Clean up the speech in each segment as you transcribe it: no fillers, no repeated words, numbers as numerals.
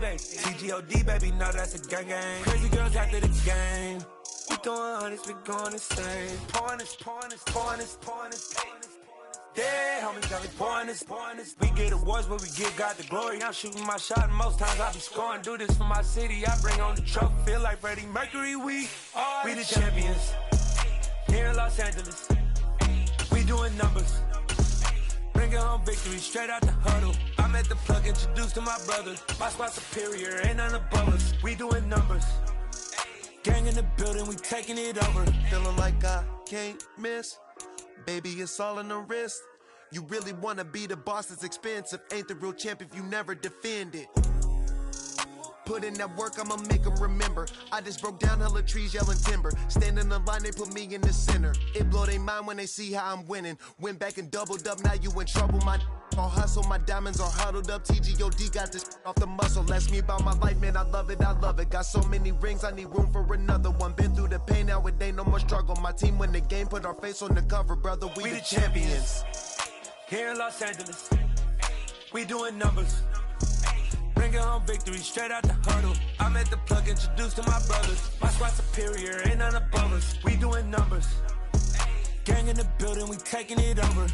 baby. TGOD, baby, no, that's a gang gang. Crazy girls after the game. We throwing hundreds, we going insane. Pointers. Yeah, homies got me pointers. We get awards, but we give God the glory. I'm shooting my shot, and most times I be scoring. Do this for my city, I bring on the trophy. Feel like Freddie Mercury, we the champions. Here in Los Angeles, we doing numbers. Bringing home victory straight out the huddle. I'm at the plug, introduced to my brother. My squad superior, ain't none above us. We doing numbers. Gang in the building, we taking it over. Feeling like I can't miss. Baby, it's all in the wrist. You really wanna be the boss, it's expensive. Ain't the real champ if you never defend it. Put in that work, I'ma make them remember. I just broke down hella trees, yelling timber. Stand in the line, they put me in the center. It blow their mind when they see how I'm winning. Went back and doubled up, now you in trouble. My all hustle, my diamonds are huddled up. TGOD got this off the muscle. Ask me about my life, man, I love it. Got so many rings, I need room for another one. Been through the pain, now it ain't no more struggle. My team win the game, put our face on the cover, brother. We the champions. Here in Los Angeles, we doing numbers. Bringing home victory straight out the huddle. I'm at the plug, introduced to my brothers. My squad superior, ain't none above us. We doing numbers. Gang in the building, we taking it over.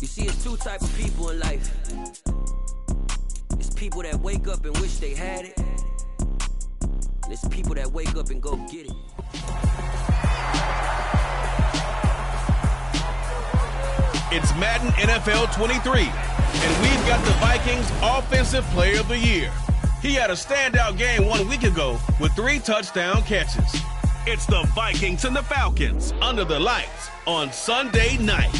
You see, it's two types of people in life. It's people that wake up and wish they had it. And it's people that wake up and go get it. It's Madden NFL 23, and we've got the Vikings Offensive Player of the Year. He had a standout game 1 week ago with 3 touchdown catches. It's the Vikings and the Falcons under the lights on Sunday night.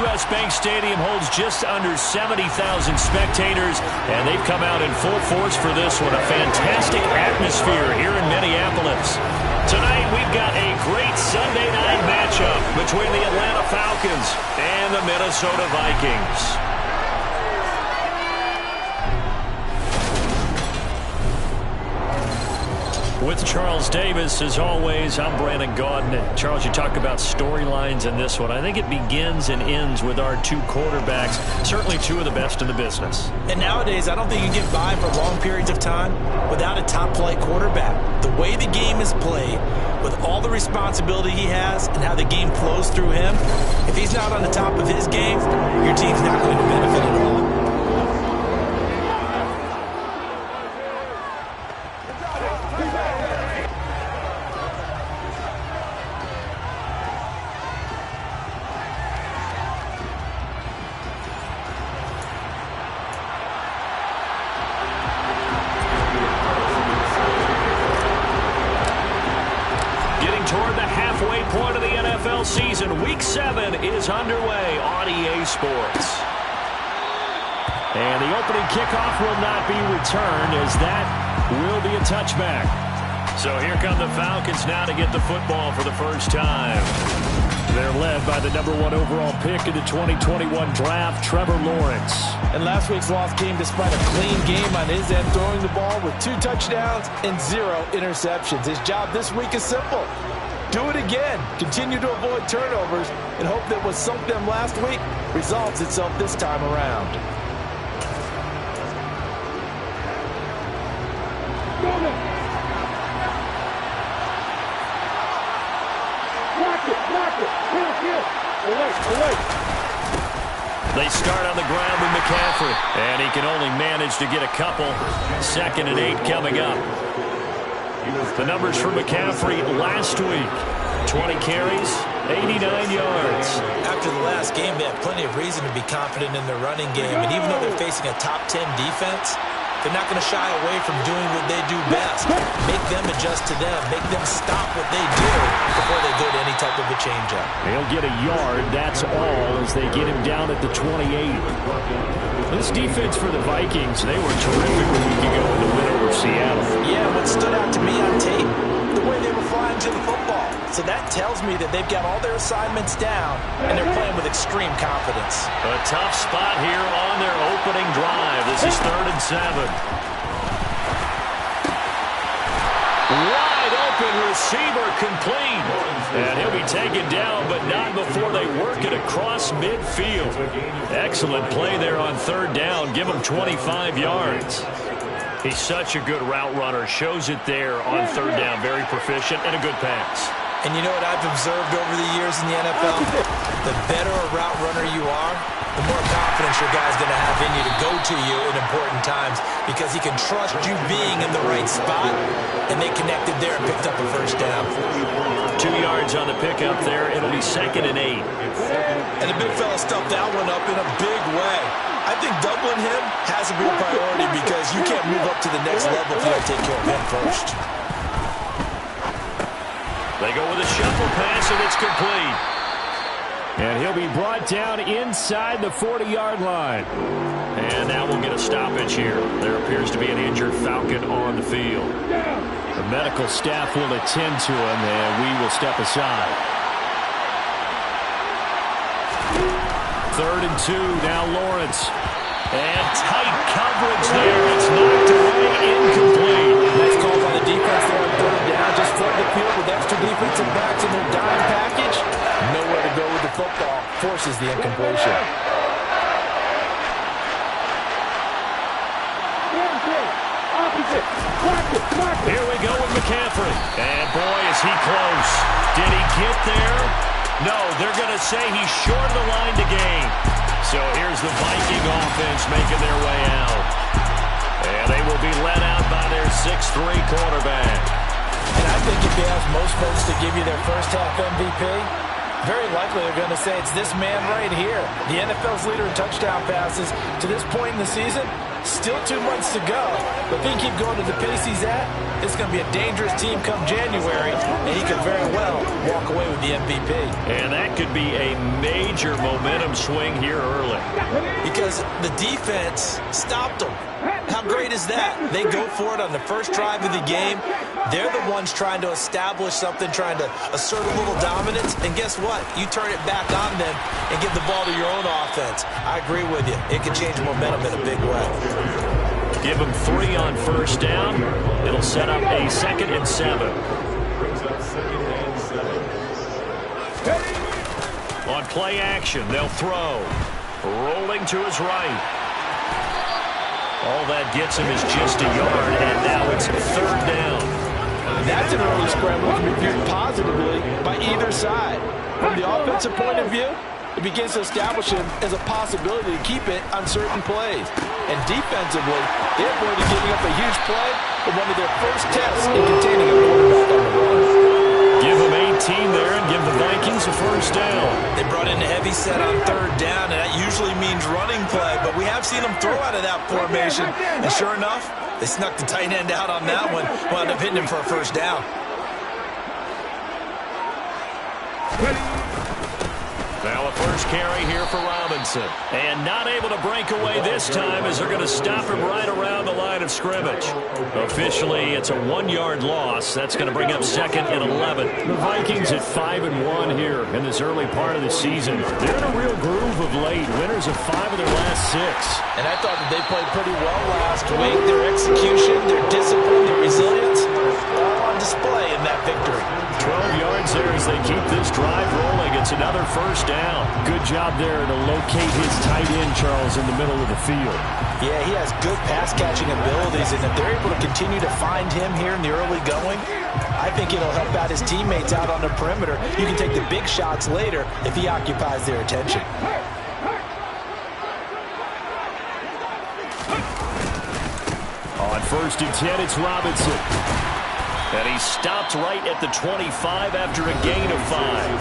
U.S. Bank Stadium holds just under 70,000 spectators, and they've come out in full force for this one. A fantastic atmosphere here in Minneapolis. Tonight, we've got a great Sunday night matchup between the Atlanta Falcons and the Minnesota Vikings. With Charles Davis, as always, I'm Brandon Gaudin. Charles, you talk about storylines in this one. I think it begins and ends with our two quarterbacks, certainly two of the best in the business. And nowadays, I don't think you get by for long periods of time without a top-flight quarterback. The way the game is played, with all the responsibility he has and how the game flows through him, if he's not on the top of his game, your team's not going to benefit at all. Season Week 7 is underway on EA Sports. And the opening kickoff will not be returned, as that will be a touchback. So here come the Falcons now to get the football for the first time. They're led by the #1 overall pick in the 2021 draft, Trevor Lawrence. And last week's loss came despite a clean game on his end, throwing the ball with 2 touchdowns and 0 interceptions. His job this week is simple. Do it again. Continue to avoid turnovers and hope that what sunk them last week resolves itself this time around. They start on the ground with McCaffrey, and he can only manage to get a couple. 2nd and 8 coming up. The numbers for McCaffrey last week: 20 carries, 89 yards. After the last game, they have plenty of reason to be confident in their running game. And even though they're facing a top 10 defense, they're not going to shy away from doing what they do best. Make them adjust to them. Make them stop what they do before they go to any type of a change-up. They'll get a yard, that's all, as they get him down at the 28. This defense for the Vikings, they were terrific a week ago in the win over Seattle. Yeah, what stood out to me on tape, the way they were flying to the football. So that tells me that they've got all their assignments down, and they're playing with extreme confidence. A tough spot here on their opening drive. This is 3rd and 7. Wide open receiver complete. And he'll be taken down, but not before they work it across midfield. Excellent play there on 3rd down. Give him 25 yards. He's such a good route runner. Shows it there on 3rd down. Very proficient and a good pass. And you know what I've observed over the years in the NFL? The better a route runner you are, the more confidence your guy's going to have in you to go to you in important times, because he can trust you being in the right spot, and they connected there and picked up a 1st down. 2 yards on the pickup there. It'll be 2nd and 8. And the big fella stuffed that one up in a big way. I think doubling him has to be a priority, because you can't move up to the next level if you don't take care of him first. They go with a shuffle pass, and it's complete. And he'll be brought down inside the 40-yard line. And now we'll get a stoppage here. There appears to be an injured Falcon on the field. The medical staff will attend to him, and we will step aside. 3rd and 2, now Lawrence. And tight coverage there. It's knocked away, incomplete. Nice call by the defense there on 3rd down. Just flood the field with extra defensive backs in their dime package. Nowhere to go with the football. Forces the incompletion. Here we go with McCaffrey. And boy, is he close. Did he get there? No, they're going to say he's short of the line to gain. So here's the Viking offense making their way out. And they will be led out by their 6'3 quarterback. And I think if you ask most folks to give you their first half MVP, very likely they're going to say it's this man right here. The NFL's leader in touchdown passes to this point in the season. Still 2 months to go. But if he can keep going to the pace he's at, it's going to be a dangerous team come January, and he could very well walk away with the MVP. And that could be a major momentum swing here early. Because the defense stopped them. How great is that? They go for it on the first drive of the game. They're the ones trying to establish something, trying to assert a little dominance. And guess what? You turn it back on them and give the ball to your own offense. I agree with you. It can change momentum in a big way. Give them 3 on 1st down. It'll set up a 2nd and 7. On play action, they'll throw. Rolling to his right. All that gets him is just a yard, and now it's 3rd down. That's an early scramble that can be viewed positively by either side. From the offensive point of view, it begins to establish him as a possibility to keep it on certain plays. And defensively, they avoided giving up a huge play, but one of their first tests in containing a quarterback on the run. Give them 18 there and give the Vikings a 1st down. They brought in a heavy set on 3rd down, and that usually means running play, but we have seen them throw out of that formation. And sure enough, they snuck the tight end out on that one, wound up hitting him for a 1st down. Now a first carry here for Robinson. And not able to break away this time as they're going to stop him right around the line of scrimmage. Officially, it's a 1-yard loss. That's going to bring up 2nd and 11. The Vikings at 5-1 here in this early part of the season. They're in a real groove of late. Winners of 5 of their last 6. And I thought that they played pretty well last week. Their execution, their discipline, their resilience, all on display in that victory. 12 yards there as they keep this drive rolling. It's another 1st down. Good job there to locate his tight end, Charles, in the middle of the field. Yeah, he has good pass-catching abilities, and if they're able to continue to find him here in the early going, I think it'll help out his teammates out on the perimeter. You can take the big shots later if he occupies their attention. On 1st and 10, it's Robinson. And he stopped right at the 25 after a gain of 5.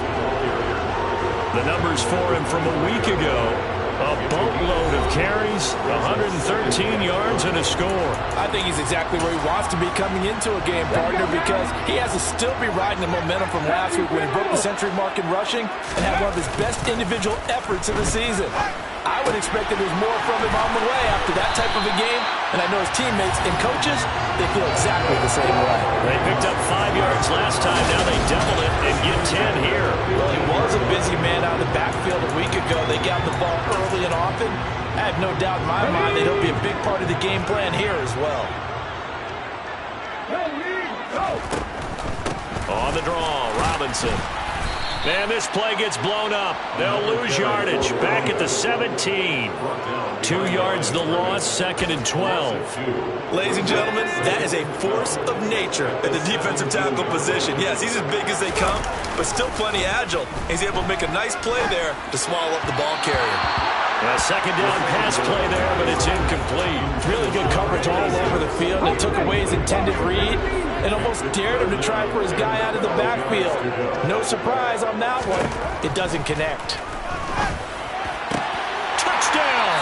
The numbers for him from a week ago. A boatload of carries, 113 yards, and a score. I think he's exactly where he wants to be coming into a game, partner, because he has to still be riding the momentum from last week when he broke the century mark in rushing and had one of his best individual efforts of the season. I would expect that there's more from him on the way after that type of a game, and I know his teammates and coaches, they feel exactly the same way. They picked up 5 yards last time. Now they doubled it and get 10 here. Well, he was a busy man out of the backfield a week ago. They got the ball early and often. I have no doubt in my mind that he'll be a big part of the game plan here as well. On the draw, Robinson. And this play gets blown up. They'll lose yardage. Back at the 17. 2 yards the loss, 2nd and 12. Ladies and gentlemen, that is a force of nature at the defensive tackle position. Yes, he's as big as they come, but still plenty agile. He's able to make a nice play there to swallow up the ball carrier. A second down pass play there, but it's incomplete. Really good coverage all over the field. It took away his intended read and almost dared him to try for his guy out of the backfield. No surprise on that one. It doesn't connect. Touchdown!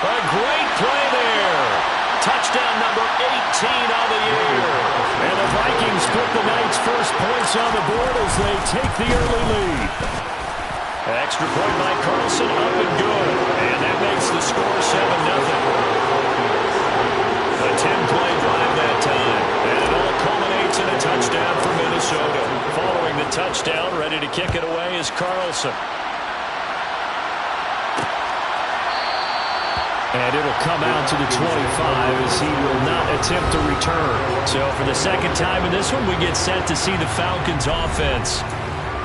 A great play there. Touchdown number 18 on the year. And the Vikings put the night's first points on the board as they take the early lead. Extra point by Carlson, up and good. And that makes the score 7-0. A 10-play drive that time. And it all culminates in a touchdown for Minnesota. Following the touchdown, ready to kick it away is Carlson. And it'll come out to the 25 as he will not attempt to return. So for the second time in this one, we get set to see the Falcons offense.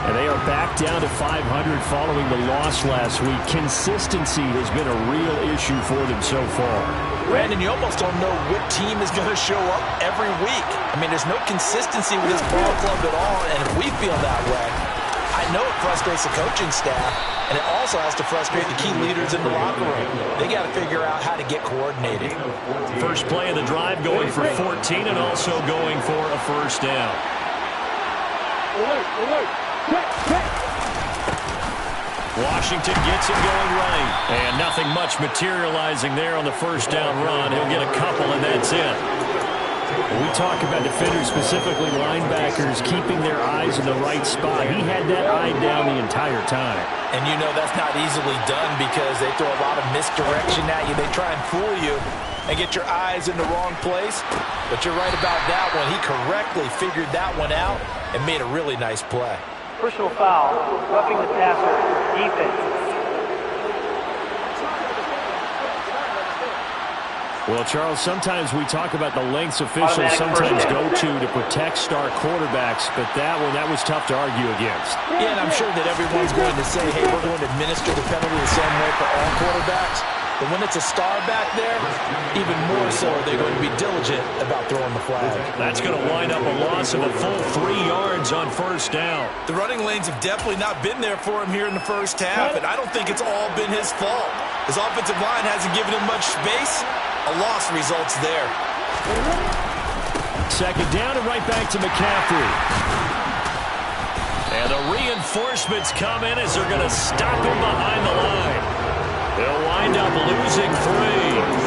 And they are back down to 500 following the loss last week. Consistency has been a real issue for them so far. Brandon, you almost don't know what team is going to show up every week. I mean, there's no consistency with this ball club at all, and if we feel that way, I know it frustrates the coaching staff, and it also has to frustrate the key leaders in the locker room. They got to figure out how to get coordinated. First play of the drive going for 14 and also going for a first down. Washington gets it going right. And nothing much materializing there on the first down run. He'll get a couple, and that's it. When we talk about defenders, specifically linebackers, keeping their eyes in the right spot, he had that eye down the entire time. And you know that's not easily done because they throw a lot of misdirection at you. They try and fool you and get your eyes in the wrong place. But you're right about that one. He correctly figured that one out and made a really nice play. Personal foul, roughing the passer, defense. Well, Charles, sometimes we talk about the lengths officials sometimes go to protect star quarterbacks, but that was tough to argue against. Yeah, and I'm sure that everyone's going to say, hey, we're going to administer the penalty the same way for all quarterbacks. But when it's a star back there, even more so are they going to be diligent about throwing the flag. That's going to wind up a loss of a full 3 yards on first down. The running lanes have definitely not been there for him here in the first half, and I don't think it's all been his fault. His offensive line hasn't given him much space. A loss results there. Second down and right back to McCaffrey. And the reinforcements come in as they're going to stop him behind the line. They'll wind up losing 3,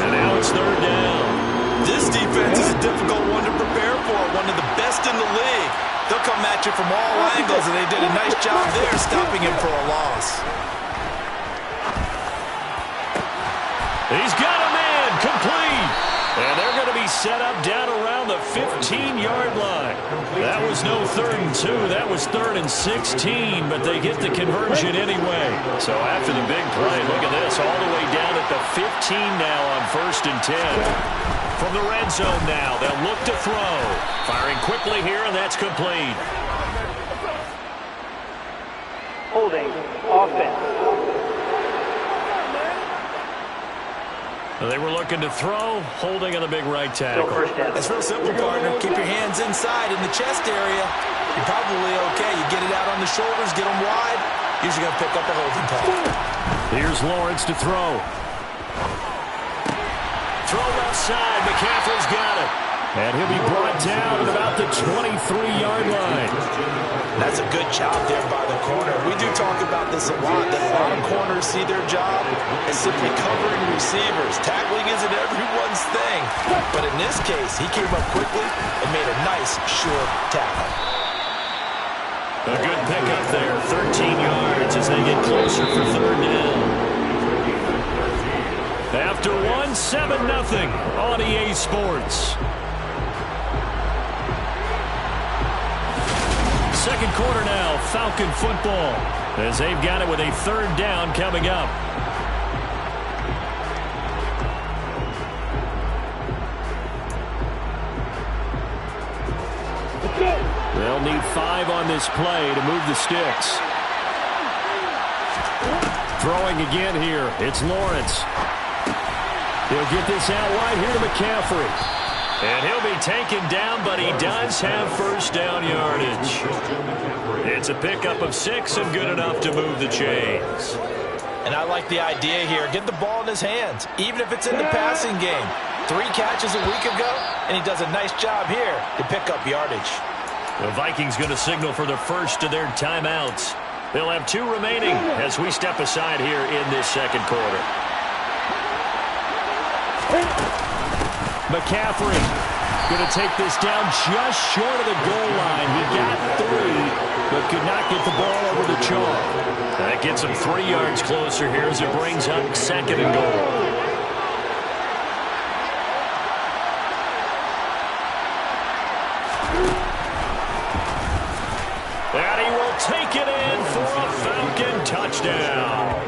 and now it's third down. This defense is a difficult one to prepare for, one of the best in the league. They'll come at you from all angles, and they did a nice job there stopping him for a loss. He's got a man, complete. And they're going to be set up down around the 15-yard line. That was no 3rd and 2. That was 3rd and 16, but they get the conversion anyway. So after the big play, look at this, all the way down at the 15 now on 1st and 10. From the red zone now, they'll look to throw. Firing quickly here, and that's complete. Holding, offense. They were looking to throw, holding on the big right tackle. It's real simple, partner. Keep your hands inside in the chest area. You're probably okay. You get it out on the shoulders, get them wide. Usually going to pick up a holding call. Here's Lawrence to throw. Throw left side. McCaffrey's got it. And he'll be brought down at about the 23-yard line. That's a good job there by the corner. We do talk about this a lot, that a lot of corners see their job as simply covering receivers. Tackling isn't everyone's thing. But in this case, he came up quickly and made a nice, short tackle. A good pickup there, 13 yards as they get closer for third down. After one, 7-0 on EA Sports. Second quarter now, Falcon football, as they've got it with a third down coming up. They'll need 5 on this play to move the sticks. Throwing again here, it's Lawrence. He'll get this out wide here to McCaffrey. And he'll be taken down, but he does have first down yardage. It's a pickup of 6 and good enough to move the chains. And I like the idea here. Get the ball in his hands, even if it's in the passing game. 3 catches a week ago, and he does a nice job here to pick up yardage. The Vikings going to signal for the first of their timeouts. They'll have 2 remaining as we step aside here in this second quarter. McCaffrey going to take this down just short of the goal line. He got 3, but could not get the ball over the chalk. That gets him 3 yards closer here as it brings up 2nd and goal. And he will take it in for a Falcon touchdown.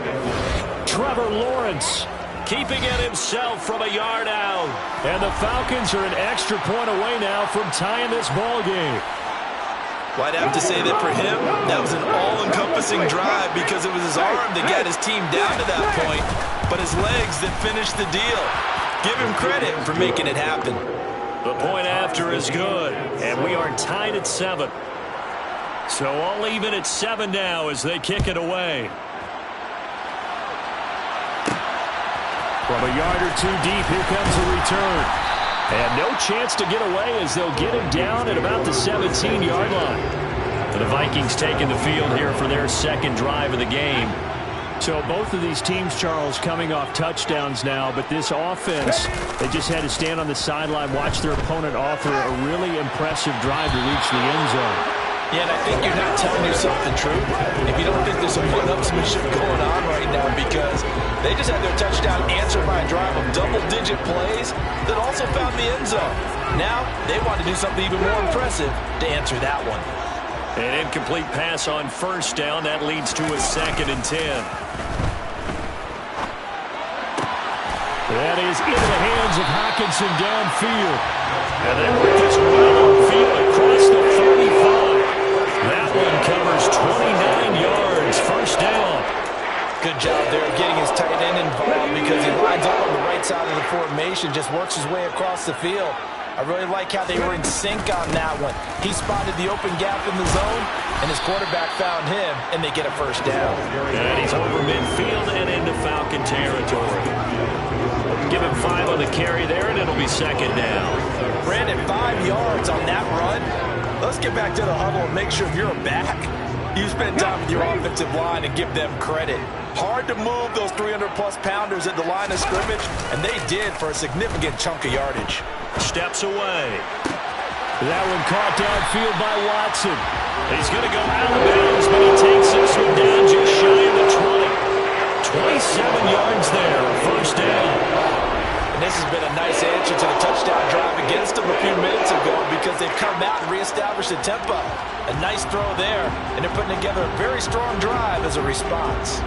Trevor Lawrence keeping it himself from a yard out. And the Falcons are an extra point away now from tying this ball game. Well, I'd have to say that for him, that was an all-encompassing drive because it was his arm that got his team down to that point, but his legs that finished the deal. Give him credit for making it happen. The point after is good, and we are tied at 7. So all even at 7 now as they kick it away. From a yard or 2 deep, here comes a return. And no chance to get away as they'll get him down at about the 17-yard line. And the Vikings taking the field here for their second drive of the game. So both of these teams, Charles, coming off touchdowns now, but this offense, they just had to stand on the sideline, watch their opponent offer a really impressive drive to reach the end zone. Yeah, and I think you're not telling yourself the truth if you don't think there's some one-upsmanship going on right now, because they just had their touchdown answered by a drive of double-digit plays that also found the end zone. Now they want to do something even more impressive to answer that one. An incomplete pass on first down. That leads to a 2nd and 10. That is into the hands of Hockenson downfield. And they work this well on field across the 35. That one covers 29 yards, first down. Good job there getting his tight end involved because he lines up on the right side of the formation, just works his way across the field. I really like how they were in sync on that one. He spotted the open gap in the zone, and his quarterback found him, and they get a first down. And he's over midfield and into Falcon territory. Give him 5 on the carry there, and it'll be 2nd down. Brandon, 5 yards on that run. Let's get back to the huddle and make sure you're back. You spend time with your offensive line and give them credit. Hard to move those 300-plus pounders at the line of scrimmage, and they did for a significant chunk of yardage. Steps away. That one caught downfield by Watson. He's going to go out of bounds, but he takes this one down just shy of the 20. 27 yards there, first down. And this has been a nice answer to the touchdown drive against them a few minutes ago because they've come out and reestablished the tempo. A nice throw there, and they're putting together a very strong drive as a response.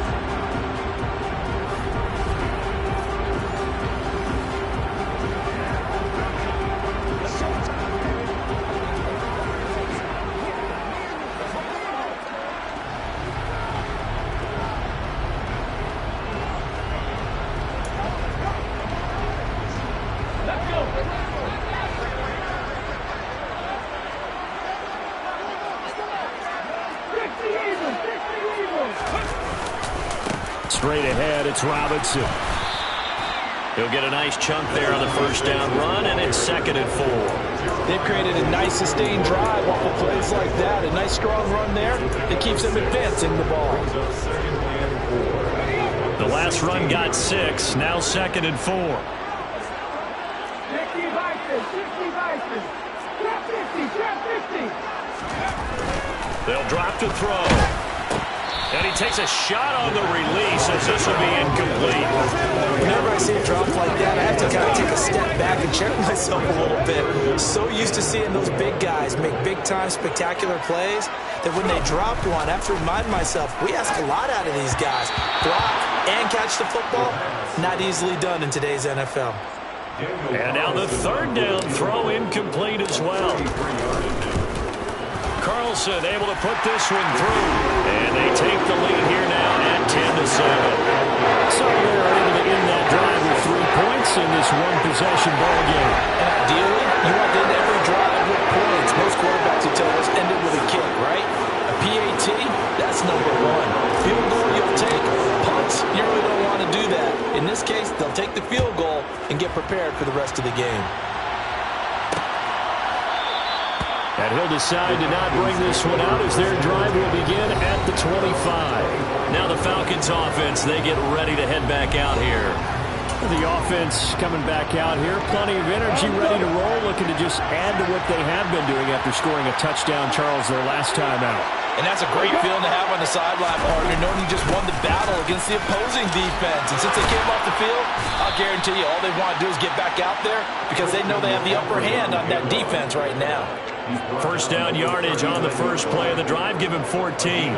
Straight ahead, it's Robinson. He'll get a nice chunk there on the first down run, and it's 2nd and 4. They've created a nice sustained drive off of plays like that. A nice strong run there that keeps them advancing the ball. The last run got 6. Now 2nd and 4. They'll drop to throw. And he takes a shot on the release as this will be incomplete. Whenever I see a drop like that, I have to kind of take a step back and check myself a little bit. So used to seeing those big guys make big-time spectacular plays that when they dropped one, I have to remind myself, we ask a lot out of these guys. Block and catch the football, not easily done in today's NFL. And now the 3rd down throw incomplete as well. Carlson able to put this one through. And they take the lead here now at 10-7. So they're able to end that drive with 3 points in this one-possession ball game. And ideally, you want to end every drive with points. Most quarterbacks will tell us end it with a kick, right? A PAT, that's number 1. Field goal you'll take. Punts, you really don't want to do that. In this case, they'll take the field goal and get prepared for the rest of the game. And he'll decide to not bring this one out as their drive will begin at the 25. Now the Falcons offense, they get ready to head back out here. The offense coming back out here, plenty of energy, ready to roll, looking to just add to what they have been doing after scoring a touchdown, Charles, their last time out. And that's a great feeling to have on the sideline, partner, knowing you just won the battle against the opposing defense. And since they came off the field, I'll guarantee you all they want to do is get back out there because they know they have the upper hand on that defense right now. First down yardage on the first play of the drive. Give him 14.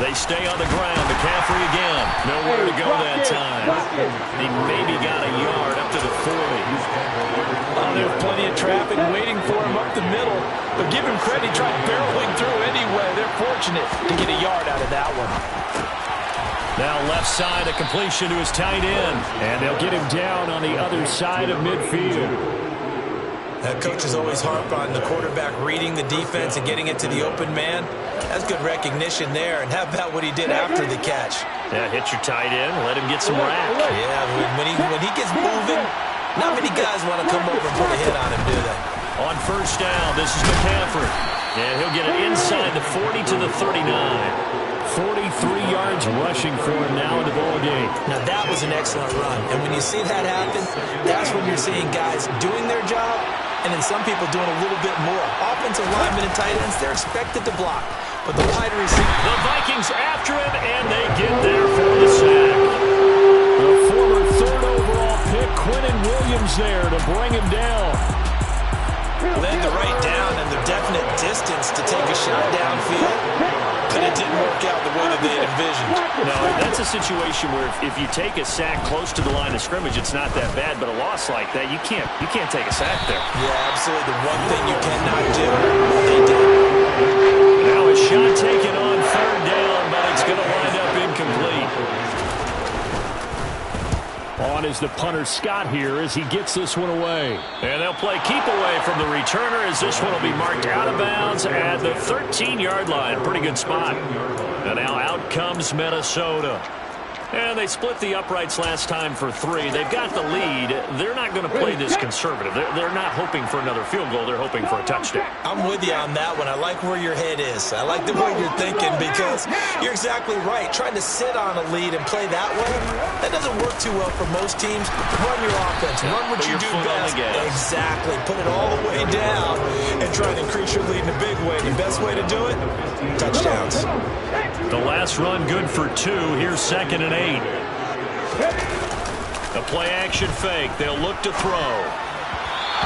They stay on the ground. McCaffrey again. Nowhere to go that time. He maybe got a yard up to the 40. There's plenty of traffic waiting for him up the middle. But give him credit. He tried barreling through anyway. They're fortunate to get a yard out of that one. Now left side, a completion to his tight end. And they'll get him down on the other side of midfield. Coaches always harp on the quarterback reading the defense and getting it to the open man. That's good recognition there. And how about what he did after the catch? Yeah, hit your tight end, let him get some rack. Yeah, when he gets moving, not many guys want to come over and put a hit on him, do they? On first down, this is McCaffrey. And he'll get it inside the 40 to the 39. 43 yards rushing for him now in the ball game. Now that was an excellent run. And when you see that happen, that's when you're seeing guys doing their job and then some people doing a little bit more. Offensive linemen and tight ends, they're expected to block. But the wide receiver... The Vikings after him, and they get there for the sack. The former 3rd overall pick, Quinnen Williams there to bring him down. Led the right down and the definite distance to take a shot downfield. But it didn't work out the way that they had envisioned. No, that's a situation where if you take a sack close to the line of scrimmage, it's not that bad. But a loss like that, you can't take a sack there. Yeah, absolutely. The one thing you cannot do, they did. Now a shot taken on 3rd down, but it's going to wind up incomplete. On is the punter Scott here as he gets this one away. And they'll play keep away from the returner as this one will be marked out of bounds at the 13-yard line. Pretty good spot. And now out comes Minnesota. And they split the uprights last time for 3. They've got the lead. They're not going to play this conservative. They're not hoping for another field goal. They're hoping for a touchdown. I'm with you on that one. I like where your head is. I like the way you're thinking because you're exactly right. Trying to sit on a lead and play that way, that doesn't work too well for most teams. Run your offense. Run what you do best. Exactly. Put it all the way down and try to increase your lead in a big way. The best way to do it, touchdowns. The last run good for 2. Here's 2nd and 8. A play-action fake. They'll look to throw.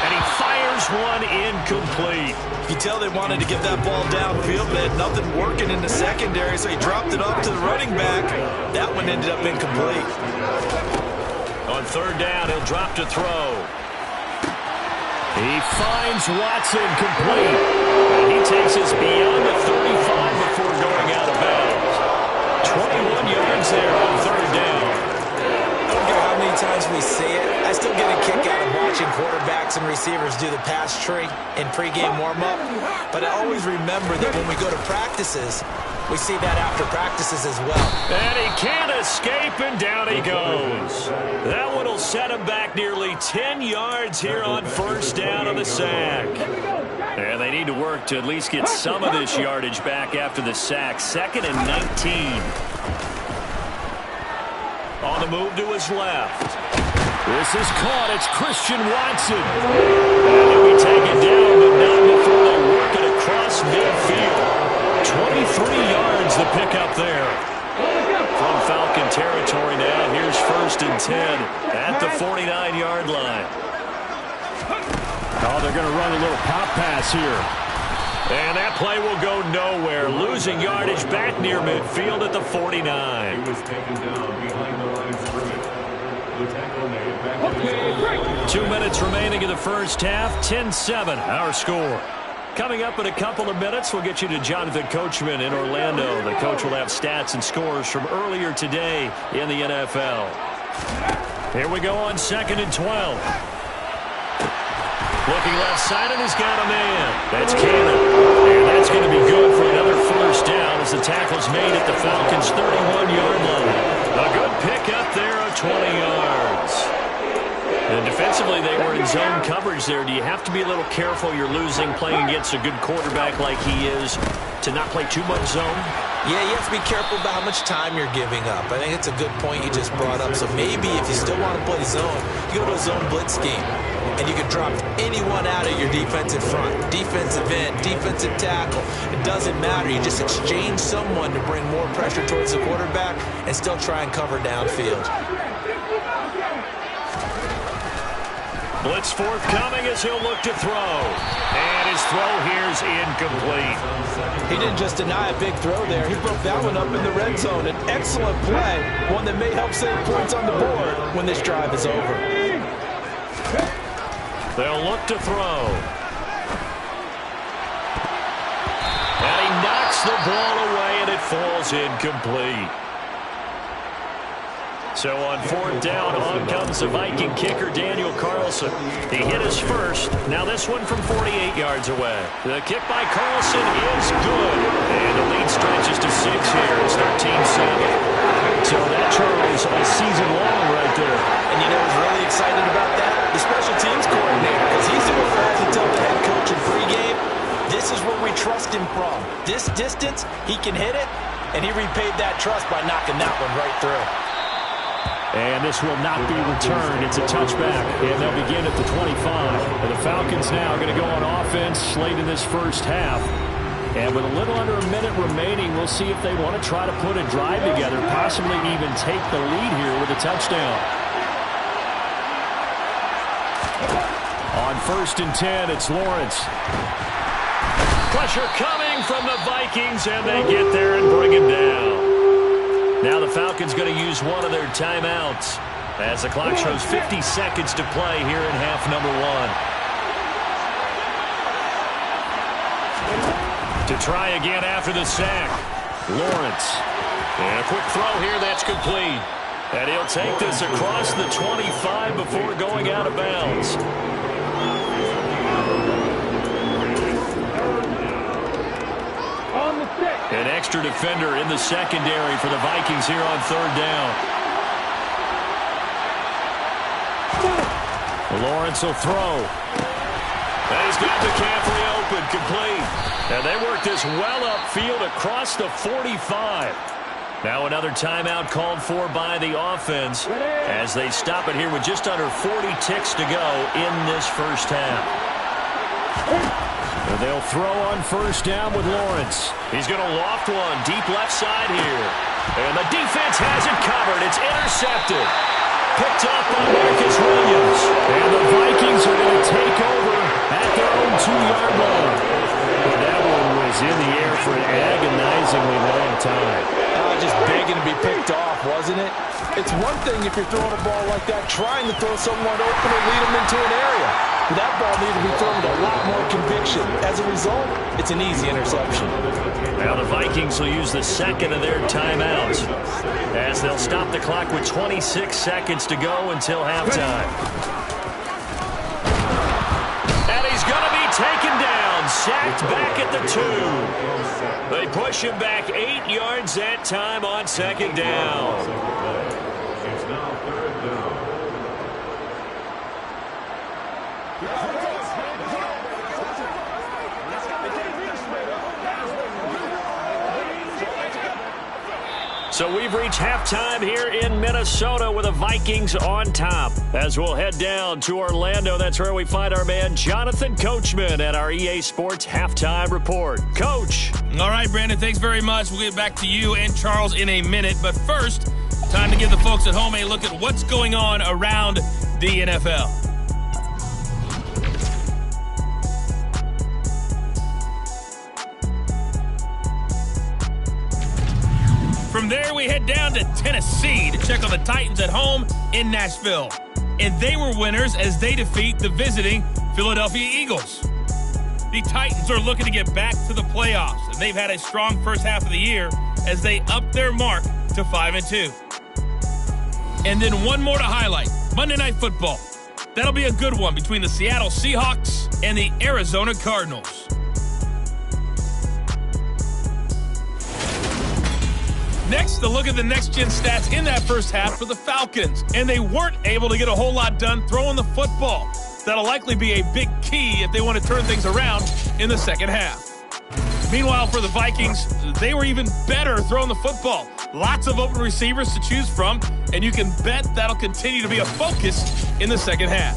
And he fires one incomplete. You tell they wanted to get that ball downfield. They had nothing working in the secondary, so he dropped it off to the running back. That one ended up incomplete. On 3rd down, he'll drop to throw. He finds Watson complete. And he takes us beyond the 35 before going out of bounds. 21 yards there on 3rd down. I don't care how many times we see it. I still get a kick out of watching quarterbacks and receivers do the pass complimentary in pregame warm-up. But I always remember that when we go to practices, we see that after practices as well. And he can't escape, and down he goes. That one will set him back nearly 10 yards here on first down on the sack. And they need to work to at least get some of this yardage back after the sack. 2nd and 19. On the move to his left. This is caught. It's Christian Watson. And he'll be taken down, but not before they work it across midfield. 23 yards the pickup there. From Falcon territory now, here's 1st and 10 at the 49-yard line. Oh, they're going to run a little pop pass here. And that play will go nowhere. Losing yardage back near midfield at the 49. He was taken down behind the line of scrimmage. The tackle made back. 2 minutes remaining in the first half. 10-7, our score. Coming up in a couple of minutes, we'll get you to Jonathan Coachman in Orlando. The coach will have stats and scores from earlier today in the NFL. Here we go on 2nd and 12. Looking left side, and he's got a man. That's Cannon. And that's going to be good for another first down as the tackle's made at the Falcons' 31-yard line. A good pickup there of 20 yards. And defensively, they were in zone coverage there. Do you have to be a little careful? You're losing, playing against a good quarterback like he is, to not play too much zone? Yeah, you have to be careful about how much time you're giving up. I think it's a good point you just brought up. So maybe if you still want to play zone, you go to a zone blitz scheme. And you can drop anyone out of your defensive front. Defensive end, defensive tackle. It doesn't matter. You just exchange someone to bring more pressure towards the quarterback and still try and cover downfield. Blitz forthcoming as he'll look to throw. And his throw here's incomplete. He didn't just deny a big throw there. He broke that one up in the red zone. An excellent play. One that may help save points on the board when this drive is over. They'll look to throw. And he knocks the ball away, and it falls incomplete. So on 4th down, on comes the Viking kicker, Daniel Carlson. He hit his first. Now this one from 48 yards away. The kick by Carlson is good. And the lead stretches to 6 here. It's 13-7. So that, Charles, a season long right there. And you know who's really excited about that? The special teams coordinator, because he's the one who has to tell the head coach in pregame, this is where we trust him from. This distance, he can hit it, and he repaid that trust by knocking that one right through. And this will not be returned. It's a touchback, and they'll begin at the 25. And the Falcons now are going to go on offense late in this first half. And with a little under a minute remaining, we'll see if they want to try to put a drive together, possibly even take the lead here with a touchdown. On 1st and 10, it's Lawrence. Pressure coming from the Vikings, and they get there and bring him down. Now the Falcons going to use one of their timeouts as the clock shows 50 seconds to play here in half number 1. To try again after the sack. Lawrence. And a quick throw here, that's complete. And he'll take this across the 25 before going out of bounds. An extra defender in the secondary for the Vikings here on 3rd down. Lawrence will throw. And he's got McCaffrey open, complete. And they work this well upfield across the 45. Now another timeout called for by the offense as they stop it here with just under 40 ticks to go in this first half. And they'll throw on 1st down with Lawrence. He's going to loft one deep left side here. And the defense has it covered. It's intercepted. Picked up by Marcus Williams. And the Vikings are going to take over at their own 2-yard line. But that one was in the air for an agonizingly long time. Just begging to be picked off, wasn't it? It's one thing if you're throwing a ball like that, trying to throw someone open or lead them into an area. That ball needed to be thrown with a lot more conviction. As a result, it's an easy interception. Now the Vikings will use the second of their timeouts as they'll stop the clock with 26 seconds to go until halftime. And he's going to be taken down, sacked back at the 2. They push him back 8 yards that time on second down. It's now third down. So we've reached halftime here in Minnesota with the Vikings on top. As we'll head down to Orlando, that's where we find our man Jonathan Coachman at our EA Sports Halftime Report. Coach. All right, Brandon, thanks very much. We'll get back to you and Charles in a minute. But first, time to give the folks at home a look at what's going on around the NFL. From there, we head down to Tennessee to check on the Titans at home in Nashville. And they were winners as they defeat the visiting Philadelphia Eagles. The Titans are looking to get back to the playoffs, and they've had a strong first half of the year as they up their mark to 5-2. And then one more to highlight, Monday Night Football. That'll be a good one between the Seattle Seahawks and the Arizona Cardinals. Next, a look at the next-gen stats in that first half for the Falcons. And they weren't able to get a whole lot done throwing the football. That'll likely be a big key if they want to turn things around in the second half. Meanwhile, for the Vikings, they were even better throwing the football. Lots of open receivers to choose from, and you can bet that'll continue to be a focus in the second half.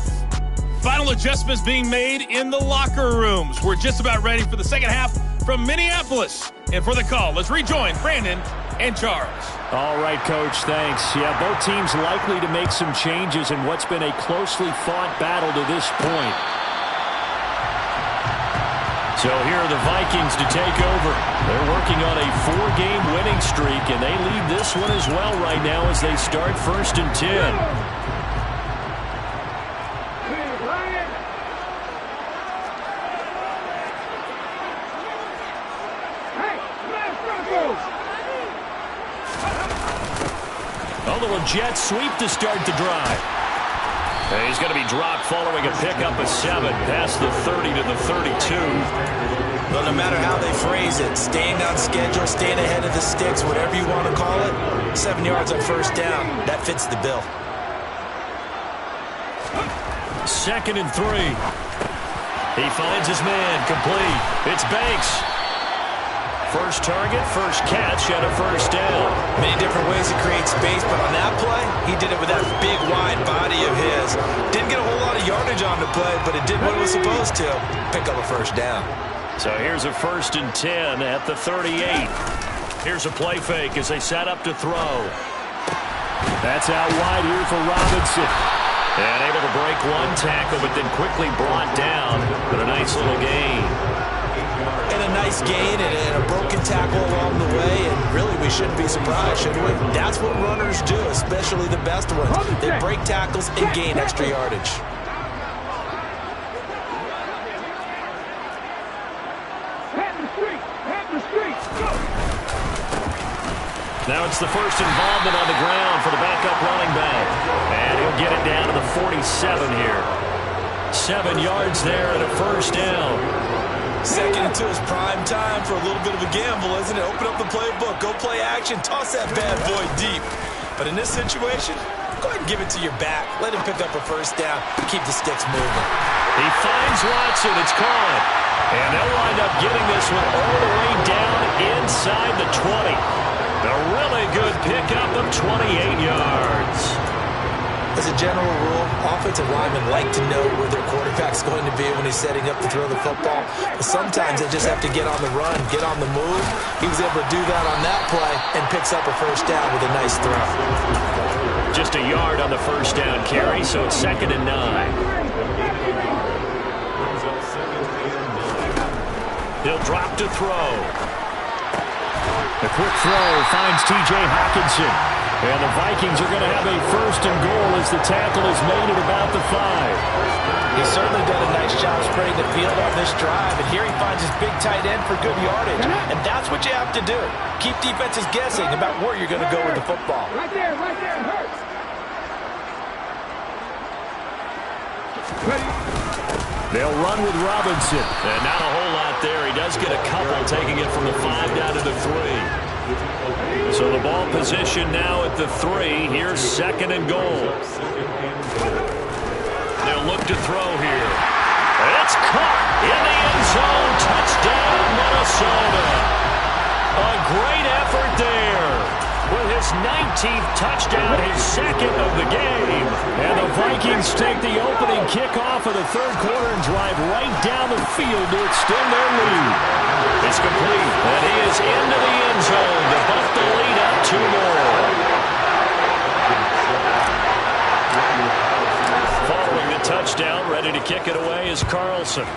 Final adjustments being made in the locker rooms. We're just about ready for the second half from Minneapolis. And for the call, let's rejoin Brandon and Charles. All right, Coach, thanks. Yeah, both teams likely to make some changes in what's been a closely fought battle to this point. So here are the Vikings to take over. They're working on a 4-game winning streak, and they lead this one as well right now as they start 1st and 10. Jet sweep to start the drive. And he's going to be dropped following a pickup of 7 past the 30 to the 32. Well, no matter how they phrase it, staying on schedule, staying ahead of the sticks, whatever you want to call it, 7 yards on first down, that fits the bill. 2nd and 3. He finds his man, complete. It's Banks. First target, first catch, and a first down. Many different ways to create space, but on that play, he did it with that big, wide body of his. Didn't get a whole lot of yardage on the play, but it did what it was supposed to. Pick up a first down. So here's a 1st and 10 at the 38. Here's a play fake as they set up to throw. That's out wide here for Robinson. And able to break one tackle, but then quickly brought down. But a nice little gain. And a nice gain and a broken tackle along the way, and really we shouldn't be surprised, should we? That's what runners do, especially the best ones. They break tackles and gain extra yardage. Now it's the first involvement on the ground for the backup running back. And he'll get it down to the 47 here. 7 yards there and a first down. 2nd and 2 is prime time for a little bit of a gamble, isn't it? Open up the playbook, go play action, toss that bad boy deep. But in this situation, go ahead and give it to your back. Let him pick up a first down, keep the sticks moving. He finds Watson, it's caught. And they'll wind up getting this one all the way down inside the 20. A really good pickup of 28 yards. As a general rule, offensive linemen like to know where their quarterback's going to be when he's setting up to throw the football. But sometimes they just have to get on the run, get on the move. He was able to do that on that play and picks up a first down with a nice throw. Just a yard on the first down carry, so it's 2nd and 9. He'll drop to throw. The quick throw finds T.J. Hockenson. And the Vikings are going to have a 1st and goal as the tackle is made at about the 5. He's certainly done a nice job spreading the field on this drive. And here he finds his big tight end for good yardage. And that's what you have to do. Keep defenses guessing about where you're going to go with the football. Right there, it hurts. Ready. They'll run with Robinson. And not a whole lot there. He does get a couple, taking it from the 5 down to the 3. So the ball position now at the 3. Here's 2nd and goal. They'll look to throw here. And it's caught in the end zone. Touchdown, Minnesota. A great effort there. With his 19th touchdown, his 2nd of the game. And the Vikings take the opening kickoff of the 3rd quarter and drive right down the field to extend their lead. It's complete, and he is into the end zone to buck the lead up 2 more. Following the touchdown, ready to kick it away is Carlson.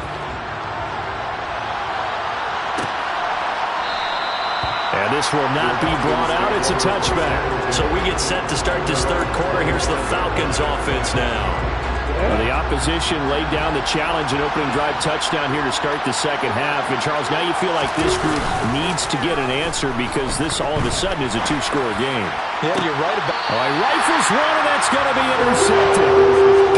And this will not be brought out. It's a touchback. So we get set to start this 3rd quarter. Here's the Falcons offense now. Well, the opposition laid down the challenge and opening drive touchdown here to start the 2nd half. And, Charles, now you feel like this group needs to get an answer because this all of a sudden is a 2-score game. Yeah, you're right about it. All right, rifles one, and that's going to be intercepted.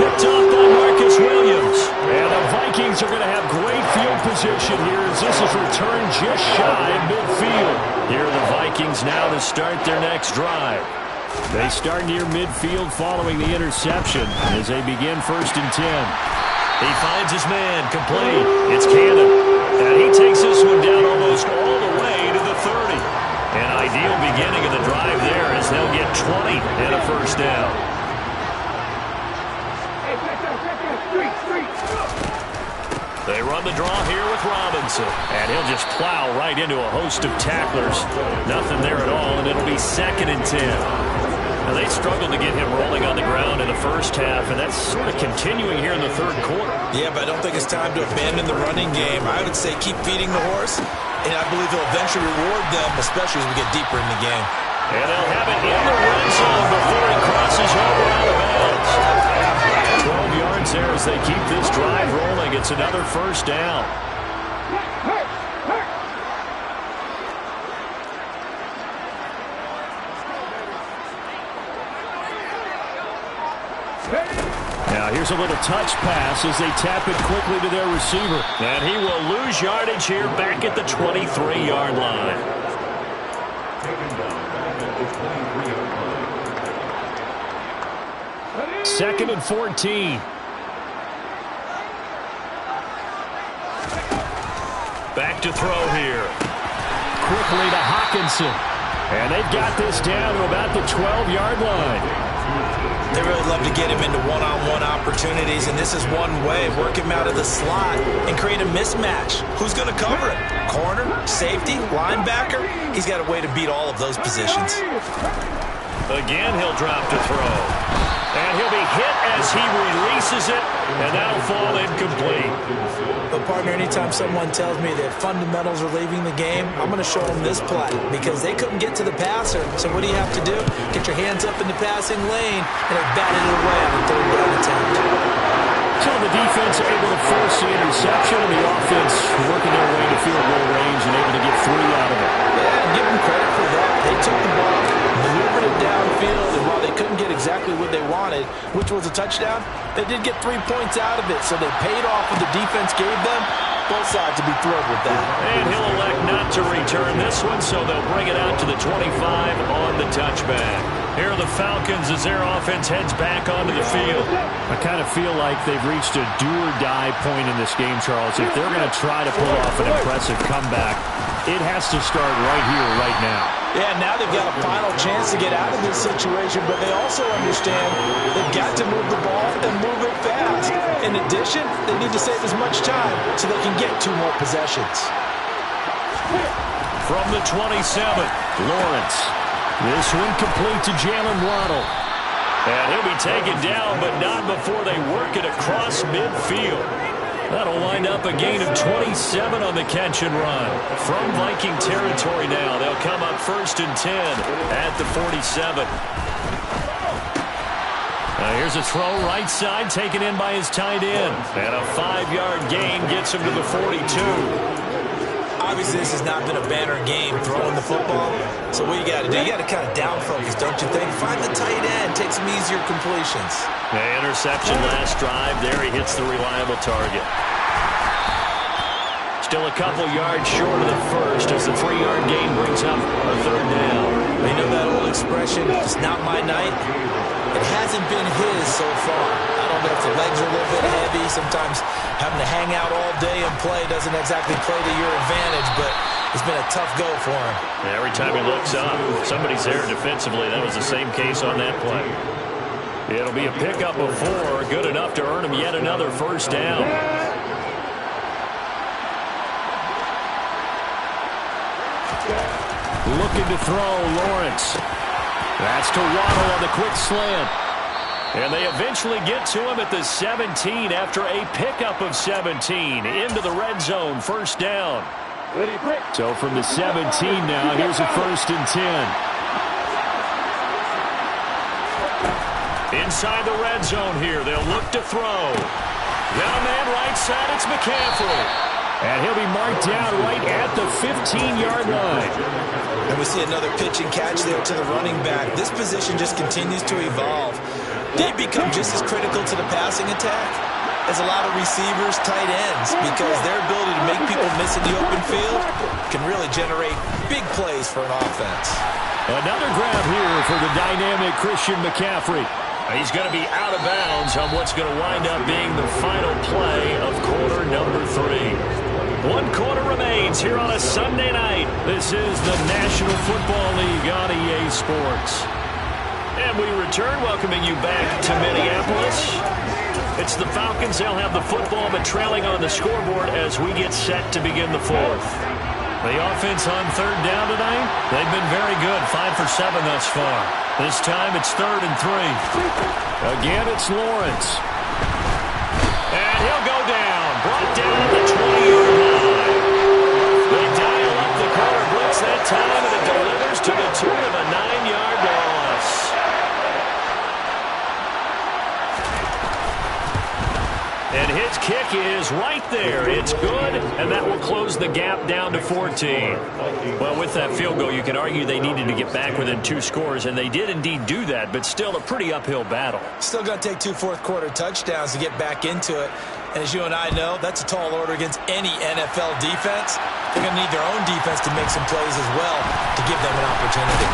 Picked off by Marcus Williams. And the Vikings are going to have great field position here as this is returned just shy of midfield. Here are the Vikings now to start their next drive. They start near midfield following the interception as they begin 1st and 10. He finds his man, complete. It's Cannon. And he takes this one down almost all the way to the 30. An ideal beginning of the drive there as they'll get 20 and a 1st down. They run the draw here with Robinson. And he'll just plow right into a host of tacklers. Nothing there at all, and it'll be 2nd and 10. Now, they struggled to get him rolling on the ground in the 1st half, and that's sort of continuing here in the 3rd quarter. Yeah, but I don't think it's time to abandon the running game. I would say keep feeding the horse, and I believe he'll eventually reward them, especially as we get deeper in the game. And they'll have it in the red zone before he crosses over out of bounds. 12 yards there as they keep this drive rolling. It's another 1st down. Now here's a little touch pass as they tap it quickly to their receiver. And he will lose yardage here back at the 23-yard line. 2nd and 14. Back to throw here. Quickly to Hawkinson. And they've got this down to about the 12-yard line. They really love to get him into one-on-one opportunities, and this is one way. Work him out of the slot and create a mismatch. Who's going to cover it? Corner, safety, linebacker? He's got a way to beat all of those positions. Again, he'll drop to throw. And he'll be hit as he releases it, and that'll fall incomplete. But, partner, anytime someone tells me that fundamentals are leaving the game, I'm going to show them this play because they couldn't get to the passer. So what do you have to do? Get your hands up in the passing lane, and they batted it away on the 3rd down attempt. So the defense able to force the interception, and the offense working their way to field goal range and able to get 3 out of it. Yeah, and give them credit for that. They took the ball, maneuvered it downfield, and while they couldn't get exactly what they wanted, which was a touchdown, they did get 3 points out of it, so they paid off what the defense gave them. Both sides to be thrilled with that. And he'll elect not to return this one, so they'll bring it out to the 25 on the touchback. Here are the Falcons as their offense heads back onto the field. I kind of feel like they've reached a do-or-die point in this game, Charles. If they're going to try to pull off an impressive comeback, it has to start right here, right now. Yeah, now they've got a final chance to get out of this situation, but they also understand they've got to move the ball and move it fast. In addition, they need to save as much time so they can get 2 more possessions. From the 27, Lawrence. This one complete to Jalen Waddle. And he'll be taken down, but not before they work it across midfield. That'll wind up a gain of 27 on the catch and run. From Viking territory now, they'll come up 1st and 10 at the 47. Here's a throw right side taken in by his tight end. And a 5-yard gain gets him to the 42. I Obviously, this has not been a banner game throwing the football. So what you got to do, you got to kind of down focus, don't you think? Find the tight end, take some easier completions. Interception last drive. There he hits the reliable target. Still a couple yards short of the first as the 3-yard gain brings up a third down. You know that old expression, it's not my night? It hasn't been his so far. I don't know if the legs are a little bit heavy. Sometimes having to hang out all day and play doesn't exactly play to your advantage, but it's been a tough go for him. Every time he looks up, somebody's there defensively. That was the same case on that play. It'll be a pickup of 4, good enough to earn him yet another first down. Looking to throw, Lawrence. That's to Waddle on the quick slant. And they eventually get to him at the 17 after a pickup of 17 into the red zone, first down. So from the 17 now, here's a 1st and 10. Inside the red zone here, they'll look to throw. Got a man right side, it's McCaffrey. And he'll be marked down right at the 15-yard line. And we see another pitch and catch there to the running back. This position just continues to evolve. They become just as critical to the passing attack as a lot of receivers, tight ends, because their ability to make people miss in the open field can really generate big plays for an offense. Another grab here for the dynamic Christian McCaffrey. He's going to be out of bounds on what's going to wind up being the final play of quarter number 3. 1 quarter remains here on a Sunday night. This is the National Football League on EA Sports. And we return, welcoming you back to Minneapolis. It's the Falcons. They'll have the football, but trailing on the scoreboard as we get set to begin the 4th. The offense on 3rd down tonight, they've been very good, 5 for 7 thus far. This time it's 3rd and 3. Again, it's Lawrence. And he'll go down, brought down at the 20-yard line. They dial up the corner blitz that time, and it delivers to the tune of a 9-yard loss. And his kick is right there. It's good, and that will close the gap down to 14. Well, with that field goal, you can argue they needed to get back within 2 scores, and they did indeed do that, but still a pretty uphill battle. Still going to take 2 fourth-quarter touchdowns to get back into it. And as you and I know, that's a tall order against any NFL defense. They're going to need their own defense to make some plays as well to give them an opportunity.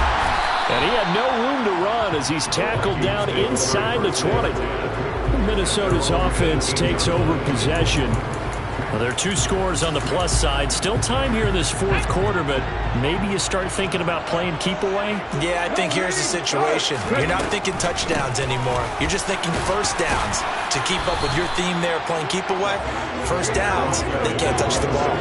And he had no room to run as he's tackled down inside the 20. Minnesota's offense takes over possession. Well, there are 2 scores on the plus side. Still time here in this 4th quarter, but maybe you start thinking about playing keep away? Yeah, I think here's the situation. You're not thinking touchdowns anymore. You're just thinking first downs. To keep up with your theme there, playing keep away, first downs, they can't touch the ball.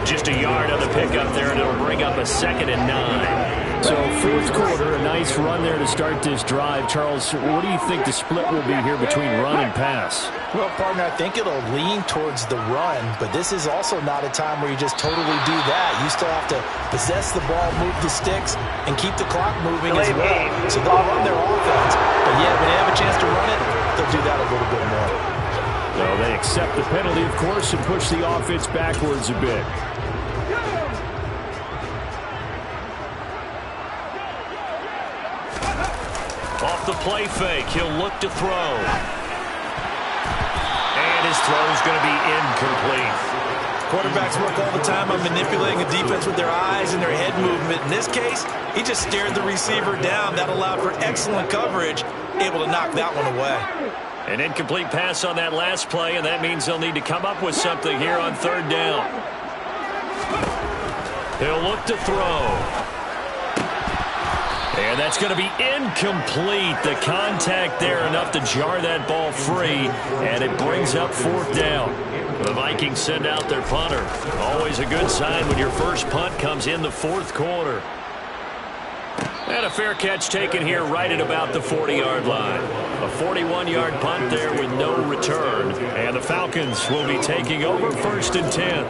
Just a yard on the pickup there, and it'll bring up a 2nd and 9. So 4th quarter, a nice run there to start this drive. Charles, what do you think the split will be here between run and pass? Well, partner, I think it'll lean towards the run, but this is also not a time where you just totally do that. You still have to possess the ball, move the sticks, and keep the clock moving as well. So they'll run their offense, but yeah, when they have a chance to run it, they'll do that a little bit more. So they accept the penalty, of course, and push the offense backwards a bit. Off the play fake, he'll look to throw. And his throw's going to be incomplete. Quarterbacks work all the time on manipulating a defense with their eyes and their head movement. In this case, he just stared the receiver down. That allowed for excellent coverage, able to knock that one away. An incomplete pass on that last play, and that means they'll need to come up with something here on 3rd down. He'll look to throw. And that's going to be incomplete. The contact there enough to jar that ball free, and it brings up 4th down. The Vikings send out their punter. Always a good sign when your first punt comes in the 4th quarter. And a fair catch taken here right at about the 40-yard line. A 41-yard punt there with no return. And the Falcons will be taking over 1st and 10.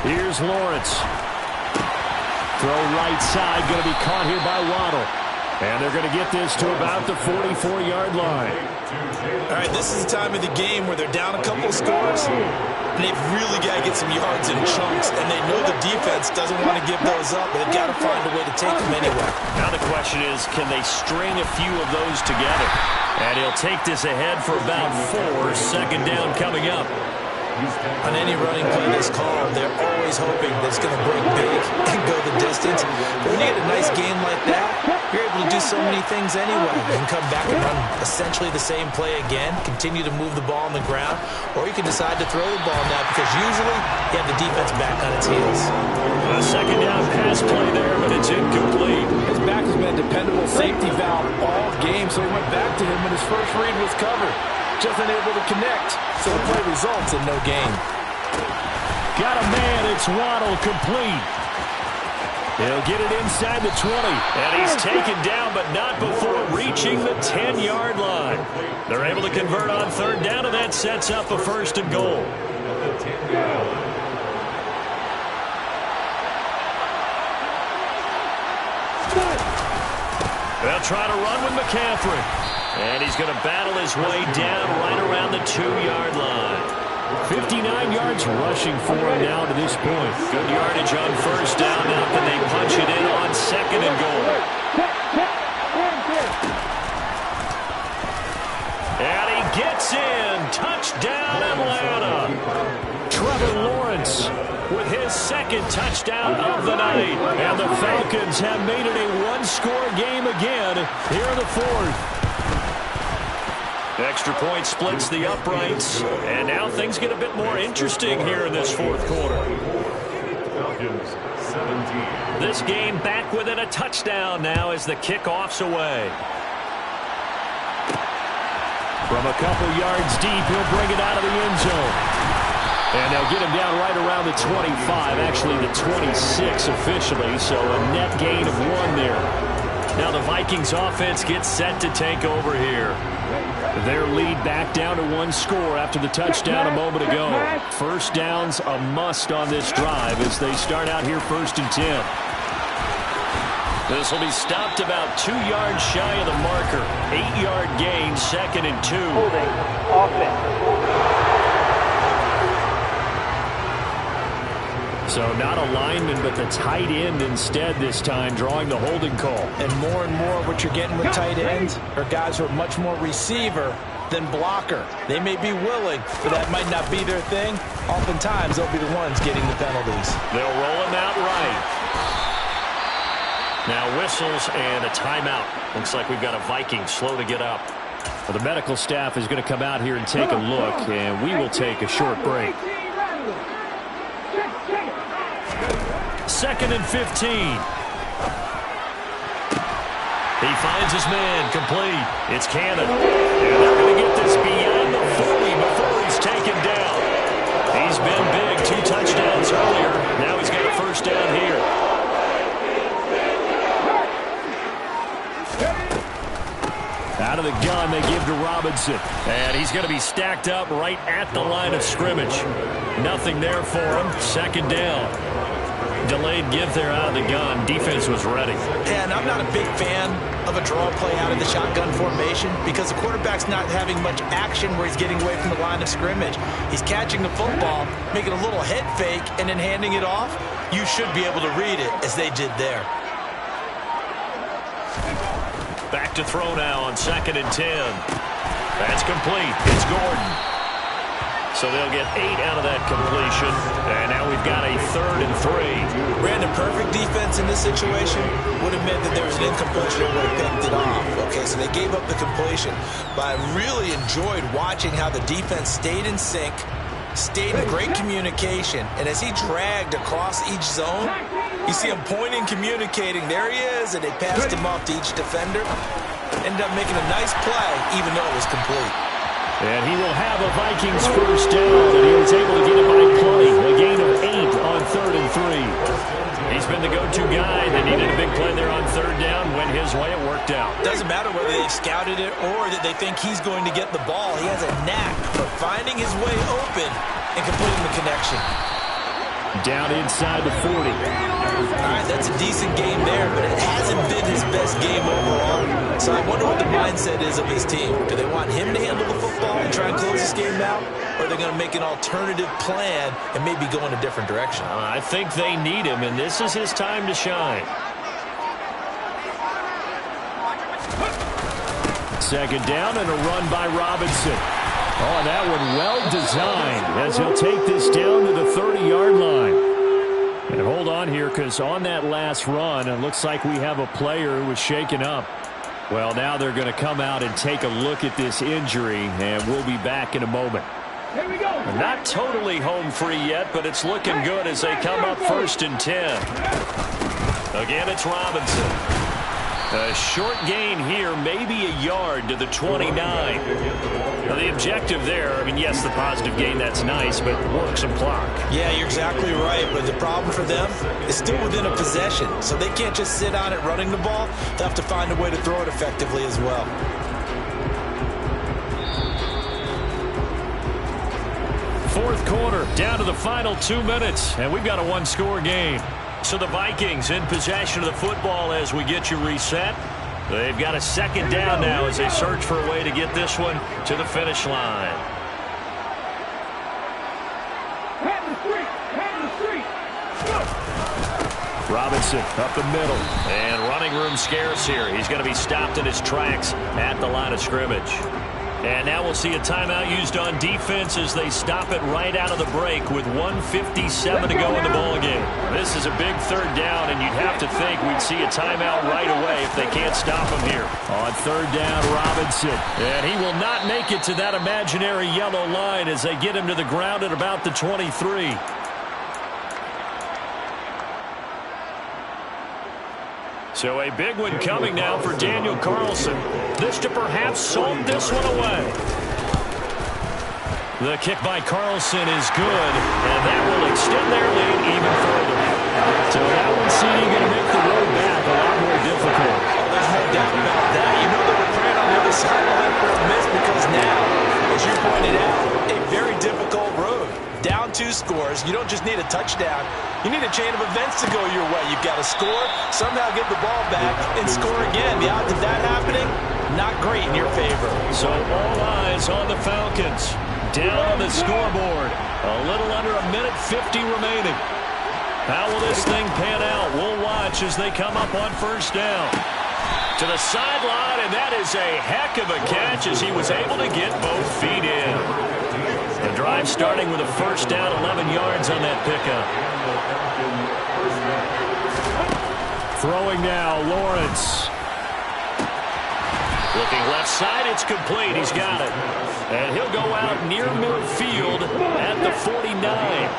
Here's Lawrence. Throw right side, going to be caught here by Waddle. And they're going to get this to about the 44-yard line. All right, this is the time of the game where they're down a couple of scores, and they've really got to get some yards in chunks, and they know the defense doesn't want to give those up, but they've got to find a way to take them anyway. Now the question is, can they string a few of those together? And he'll take this ahead for about 4. Second down coming up. On any running play that's called, they're always hoping that it's going to break big and go the distance. But when you get a nice game like that, you're able to do so many things anyway. You can come back and run essentially the same play again, continue to move the ball on the ground, or you can decide to throw the ball now because usually you have the defense back on its heels. A second down pass play there, but it's incomplete. His back has been a dependable safety valve all game, so he went back to him when his first read was covered. Just unable to connect, so the play results in no gain. Got a man, it's Waddle, complete. He'll get it inside the 20, and he's taken down, but not before reaching the 10-yard line. They're able to convert on third down, and that sets up a first and goal. They'll try to run with McCaffrey. And he's going to battle his way down right around the 2-yard line. 59 yards rushing for him now to this point. Good yardage on first down. Now can they punch it in on second and goal? And he gets in. Touchdown, Atlanta. Trevor Lawrence with his second touchdown of the night. And the Falcons have made it a one-score game again here in the fourth. Extra point splits the uprights, and now things get a bit more interesting here in this fourth quarter. Falcons, 17. This game back within a touchdown now as the kickoff's away. From a couple yards deep, he'll bring it out of the end zone. And they'll get him down right around the 25, actually the 26 officially, so a net gain of 1 there. Now the Vikings offense gets set to take over here. Their lead back down to 1 score after the touchdown a moment ago. First down's a must on this drive as they start out here 1st and 10. This will be stopped about 2 yards shy of the marker. 8-yard gain, 2nd and 2. Holding offense. So not a lineman, but the tight end instead this time, drawing the holding call. And more what you're getting with tight ends are guys who are much more receiver than blocker. They may be willing, but that might not be their thing. Oftentimes, they'll be the ones getting the penalties. They'll roll him out right. Now whistles and a timeout. Looks like we've got a Viking slow to get up. Well, the medical staff is going to come out here and take a look, and we will take a short break. 2nd and 15. He finds his man, complete. It's Cannon. And they're going to get this beyond the 40 before he's taken down. He's been big, 2 touchdowns earlier. Now he's got a first down here. Out of the gun, they give to Robinson. And he's going to be stacked up right at the line of scrimmage. Nothing there for him. 2nd down. Delayed give there out of the gun. Defense was ready. Yeah, and I'm not a big fan of a draw play out of the shotgun formation because the quarterback's not having much action where he's getting away from the line of scrimmage. He's catching the football, making a little head fake, and then handing it off. You should be able to read it as they did there. Back to throw now on 2nd and 10. That's complete. It's Gordon. So they'll get 8 out of that completion. And now we've got a 3rd and 3. Brandon, perfect defense in this situation would have meant that there was an incompletion and would have picked it off. Okay, so they gave up the completion. But I really enjoyed watching how the defense stayed in sync, stayed in great communication. And as he dragged across each zone, you see him pointing, communicating. There he is, and they passed him off to each defender. Ended up making a nice play, even though it was complete. And he will have a Vikings first down, and he was able to get it by plenty. A gain of 8 on 3rd and 3. He's been the go-to guy. They needed a big play there on 3rd down. Went his way, it worked out. Doesn't matter whether they scouted it or that they think he's going to get the ball. He has a knack for finding his way open and completing the connection. Down inside the 40. All right, that's a decent game there, but it hasn't been his best game overall. So I wonder what the mindset is of his team. Do they want him to handle the football and try and close this game out? Or are they going to make an alternative plan and maybe go in a different direction? I think they need him, and this is his time to shine. Second down and a run by Robinson. Oh, that one well designed as he'll take this down to the 30-yard line. And hold on here, because on that last run, it looks like we have a player who was shaken up. Well, now they're going to come out and take a look at this injury, and we'll be back in a moment. Here we go. Not totally home free yet, but it's looking good as they come up 1st and 10. Again, it's Robinson. A short gain here, maybe a yard to the 29. Now, the objective there, I mean, yes, the positive gain, that's nice, but work some clock. Yeah, you're exactly right, but the problem for them is still within a possession, so they can't just sit on it running the ball. They'll have to find a way to throw it effectively as well. Fourth quarter, down to the final 2 minutes, and we've got a one-score game. So the Vikings in possession of the football as we get you reset. They've got a second down now as they search for a way to get this one to the finish line. Robinson up the middle, and running room scarce here. He's going to be stopped in his tracks at the line of scrimmage. And now we'll see a timeout used on defense as they stop it right out of the break with 1:57 to go in the ballgame. This is a big third down, and you'd have to think we'd see a timeout right away if they can't stop him here. On third down, Robinson. And he will not make it to that imaginary yellow line as they get him to the ground at about the 23. So a big one coming now for Daniel Carlson. This to perhaps salt this one away. The kick by Carlson is good, and that will extend their lead even further. So that one's going to make the road back a lot more difficult. Oh, there's no doubt about that. You know they were praying on the other sideline for a miss because now, as you pointed out, a very difficult road. Down 2 scores. You don't just need a touchdown. You need a chain of events to go your way. You've got to score, somehow get the ball back, and score again. The odds of that happening, not great in your favor. So all eyes on the Falcons. Down on the scoreboard. A little under a minute 50 remaining. How will this thing pan out? We'll watch as they come up on first down. To the sideline, and that is a heck of a catch as he was able to get both feet in. The drive starting with a first down, 11 yards on that pickup. Throwing now, Lawrence. Looking left side, it's complete. He's got it. And he'll go out near midfield at the 49.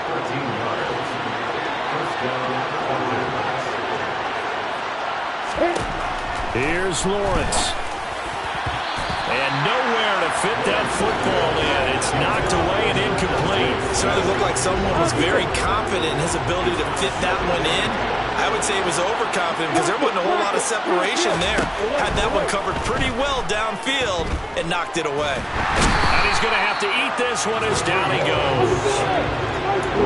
Here's Lawrence. And nowhere to fit that football in. It's knocked away and incomplete. Certainly looked like someone was very confident in his ability to fit that one in. I would say he was overconfident because there wasn't a whole lot of separation there. Had that one covered pretty well downfield and knocked it away. And he's going to have to eat this one as down he goes.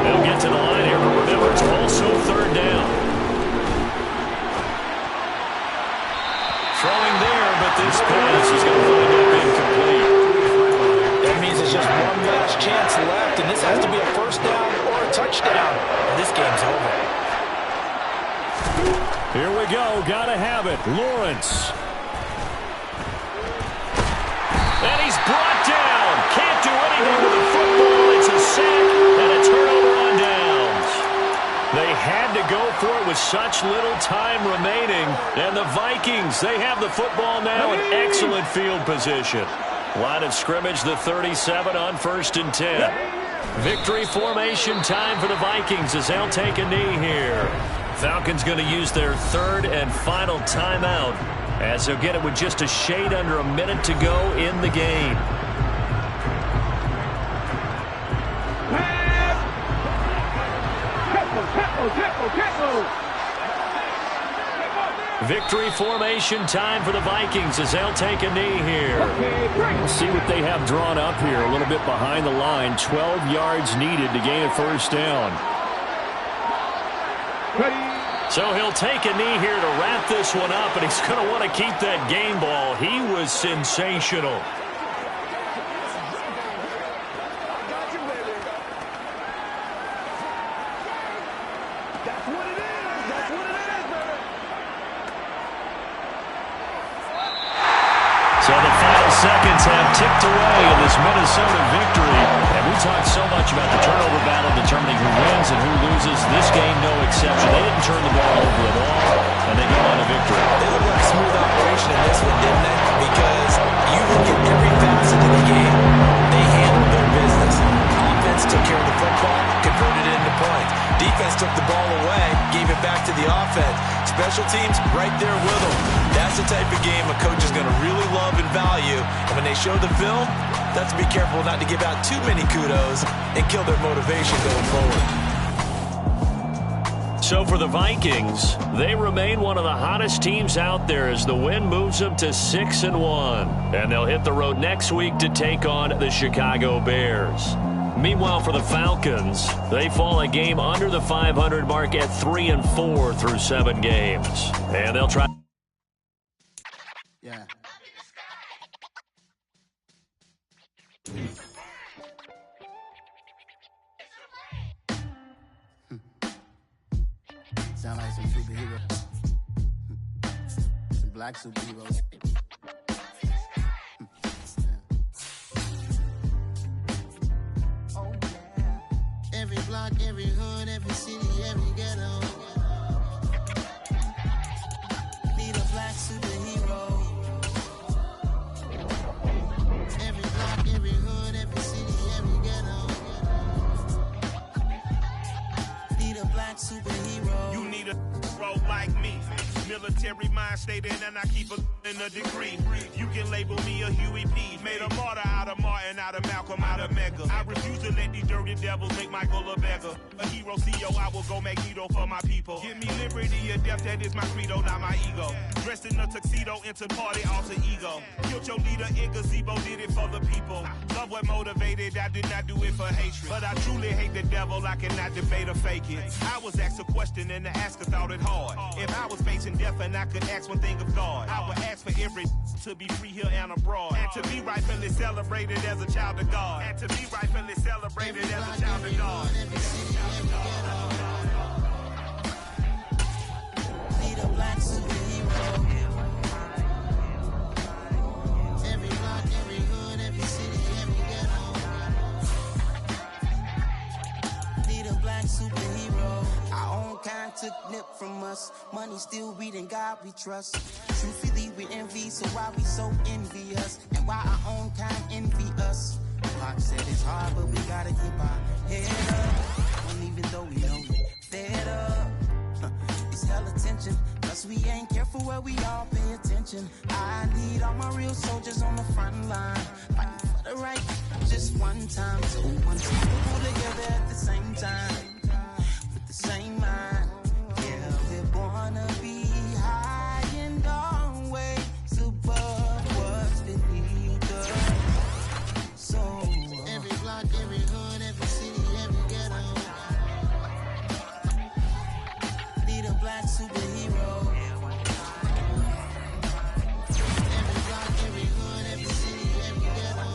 They'll get to the line here, but remember, it's also third down. Throwing there, but this pass is going to find up incomplete. That means it's just one last chance left, and this has to be a first down or a touchdown. And this game's over. Here we go. Got to have it. Lawrence. And he's brought down. Can't do anything with the football. It's a sack and a turnover on downs. They had to go for it with such little time remaining. And the Vikings, they have the football now in excellent field position. Line of scrimmage, the 37 on 1st and 10. Victory formation time for the Vikings as they'll take a knee here. Falcons going to use their third and final timeout as they'll get it with just a shade under a minute to go in the game. Victory formation time for the Vikings as they'll take a knee here. We'll see what they have drawn up here. A little bit behind the line. 12 yards needed to gain a first down. So he'll take a knee here to wrap this one up, and he's going to want to keep that game ball. He was sensational. So the final seconds have ticked away in this Minnesota victory. And we talked so much about the turnover battle determining who wins and who loses. This game, no exception. They didn't turn the ball over at all, and they go on to victory. It looked like a smooth operation in this one, didn't it? Because you look at every facet of the game, they handled their business. Offense took care of the football, converted it into points. Defense took the ball away, gave it back to the offense. Special teams right there with them. That's the type of game a coach is going to really love and value. And when they show the film, let's be careful not to give out too many kudos and kill their motivation going forward. So for the Vikings, they remain one of the hottest teams out there as the win moves them to 6-1. And they'll hit the road next week to take on the Chicago Bears. Meanwhile, for the Falcons, they fall a game under the 500 mark at 3-4 through 7 games. And they'll try. Yeah. Sound like some superheroes. Some black superheroes. Every block, every hood, every city, every ghetto. Need a black superhero. Every block, every hood, every city, every ghetto. Need a black superhero. You need a hero like me. Military mind stated, and I keep in a degree. You can label me a Huey P. Made a martyr out of Martin, out of Malcolm, out of Mega. I refuse to let these dirty devils make Michael a beggar. A hero CEO, I will go Magneto for my people. Give me liberty or death, that is my credo, not my ego. Dressed in a tuxedo, into party, alter ego. Killed your leader in gazebo, did it for the people. Love what motivated, I did not do it for hatred. But I truly hate the devil, I cannot debate or fake it. I was asked a question and the asker thought it hard. If I was facing death and I could ask one thing of God, I would ask for every to be free here and abroad, and to be rightfully celebrated as a child of God, and to be rightfully celebrated as a child of God. Need a black superhero. Every block, every hood, every city, every ghetto. Need a black superhero. Our own kind took nip from us. Money still reading, God we trust. Truthfully we envy, so why we so envious? And why our own kind envy us? Pac said it's hard, but we gotta keep our head up. And even though we know we fed up, it's hell attention. Plus we ain't careful where we all pay attention. I need all my real soldiers on the front line, fighting for the right just one time. So one time we pull together at the same time, with the same mind. Yeah, we're born to be high and always above what's beneath us. So every block, every hood, every city, every ghetto. Need a black superhero. Every block, every hood, every city, every ghetto.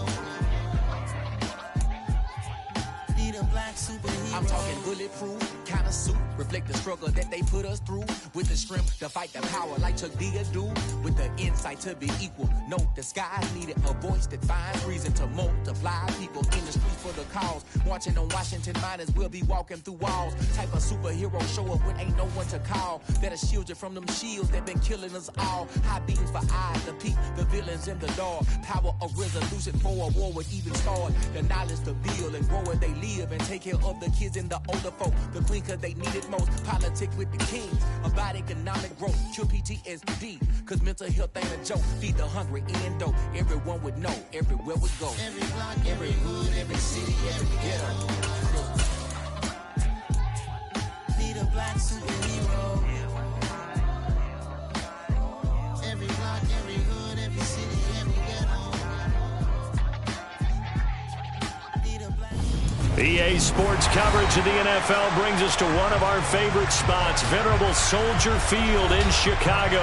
Need a black superhero. I'm talking bulletproof kind of suit, reflect the struggle that they put us through, with the strength to fight the power like Chuck D do, with the insight to be equal. No, the sky needed a voice that finds reason to multiply people in the streets for the cause. Marching on Washington, might as well be walking through walls. Type of superhero show up when ain't no one to call, that'll shield you from them shields that been killing us all. High beams for eyes to peek the villains in the dark. Power of resolution for a war would even start. The knowledge to build and grow where they live and take care of the kids and the older folk. The queen cause they need it most. Politics with the kings about economic growth. Cure PTSD cause mental health ain't a joke. Feed the hungry in dope. Everyone would know everywhere we go. Every block, every hood, every city, every ghetto. Need a black superhero. Every block, every hood, every city, every ghetto. Need a black. EA Sports coverage of the NFL brings us to one of our favorite spots, venerable Soldier Field in Chicago.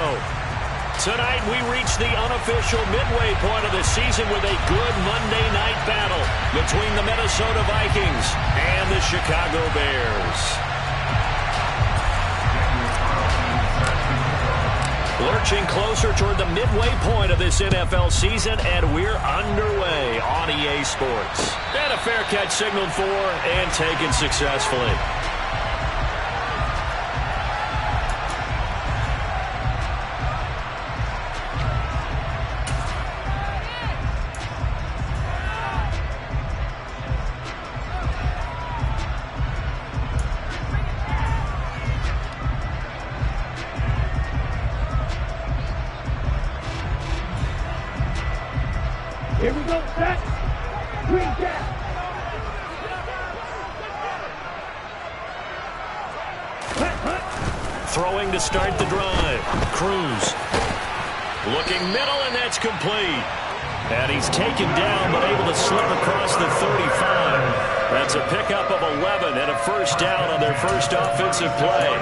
Tonight we reach the unofficial midway point of the season with a good Monday night battle between the Minnesota Vikings and the Chicago Bears. Lurching closer toward the midway point of this NFL season, and we're underway on EA Sports. And a fair catch signaled for and taken successfully. Here we go, set, green cat. Throwing to start the drive. Cruz. Looking middle, and that's complete. And he's taken down, but able to slip across the 35. That's a pickup of 11 and a first down on their first offensive play.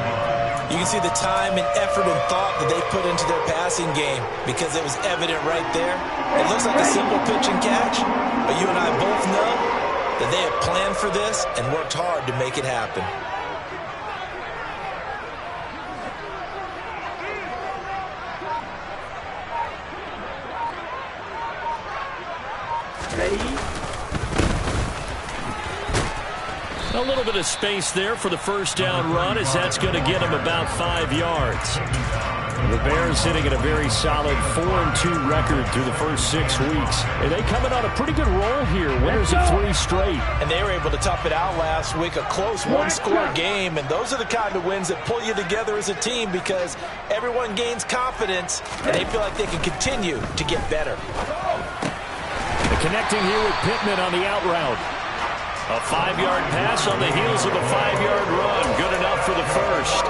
You can see the time and effort and thought that they put into their passing game because it was evident right there. It looks like a simple pitch and catch, but you and I both know that they have planned for this and worked hard to make it happen. A little bit of space there for the first down run, as that's going to get him about 5 yards. The Bears sitting at a very solid 4-2 record through the first 6 weeks. And they coming on a pretty good roll here, winners of 3 straight. And they were able to tough it out last week, a close one-score game. And those are the kind of wins that pull you together as a team because everyone gains confidence and they feel like they can continue to get better. Connecting here with Pittman on the out route. A 5-yard pass on the heels of a 5-yard run. Good enough for the first.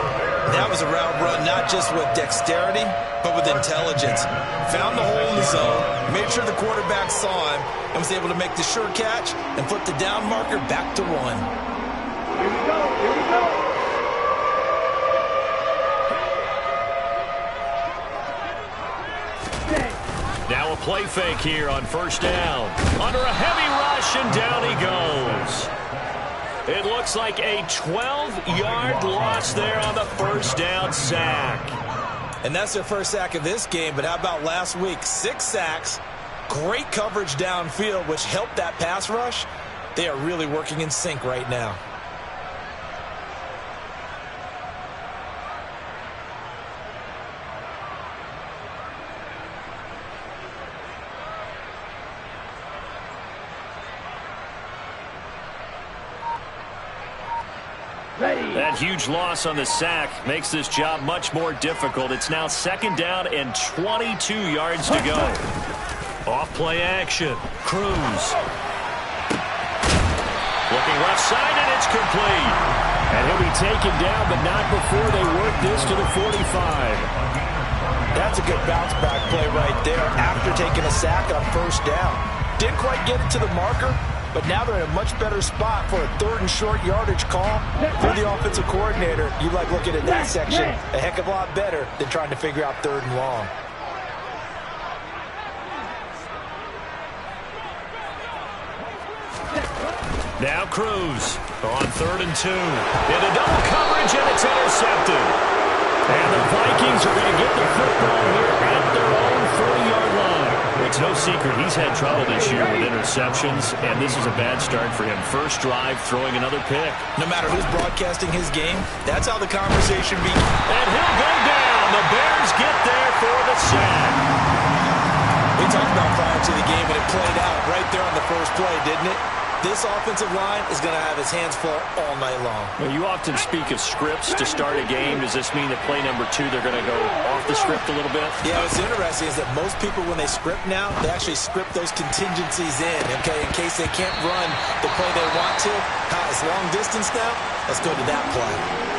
That was a route run not just with dexterity, but with intelligence. Found the hole in the zone, made sure the quarterback saw him, and was able to make the sure catch and flip the down marker back to 1. Here we go, here we go. Now a play fake here on first down. Under a heavy rush, and down he goes. It looks like a 12-yard loss there on the first down sack. And that's their first sack of this game, but how about last week? 6 sacks, great coverage downfield, which helped that pass rush. They are really working in sync right now. That huge loss on the sack makes this job much more difficult. It's now second down and 22 yards to go. Off play action. Cruz. Looking left side, and it's complete. And he'll be taken down, but not before they work this to the 45. That's a good bounce back play right there after taking a sack on first down. Didn't quite get it to the marker, but now they're in a much better spot for a 3rd and short yardage call. For the offensive coordinator, you like looking at that section a heck of a lot better than trying to figure out 3rd and long. Now Cruz on 3rd and 2. Into double coverage, and it's intercepted. And the Vikings are going to get the football here at their own 40-yard line. It's no secret he's had trouble this year with interceptions, and this is a bad start for him. First drive, throwing another pick. No matter who's broadcasting his game, that's how the conversation begins. And he'll go down. The Bears get there for the sack. We talked about prior to the game, and it played out right there on the first play, didn't it? This offensive line is going to have his hands full all night long. Well, you often speak of scripts to start a game. Does this mean that play number 2, they're going to go off the script a little bit? Yeah, what's interesting is that most people, when they script now, they actually script those contingencies in, okay, in case they can't run the play they want to. It's long distance now. Let's go to that play.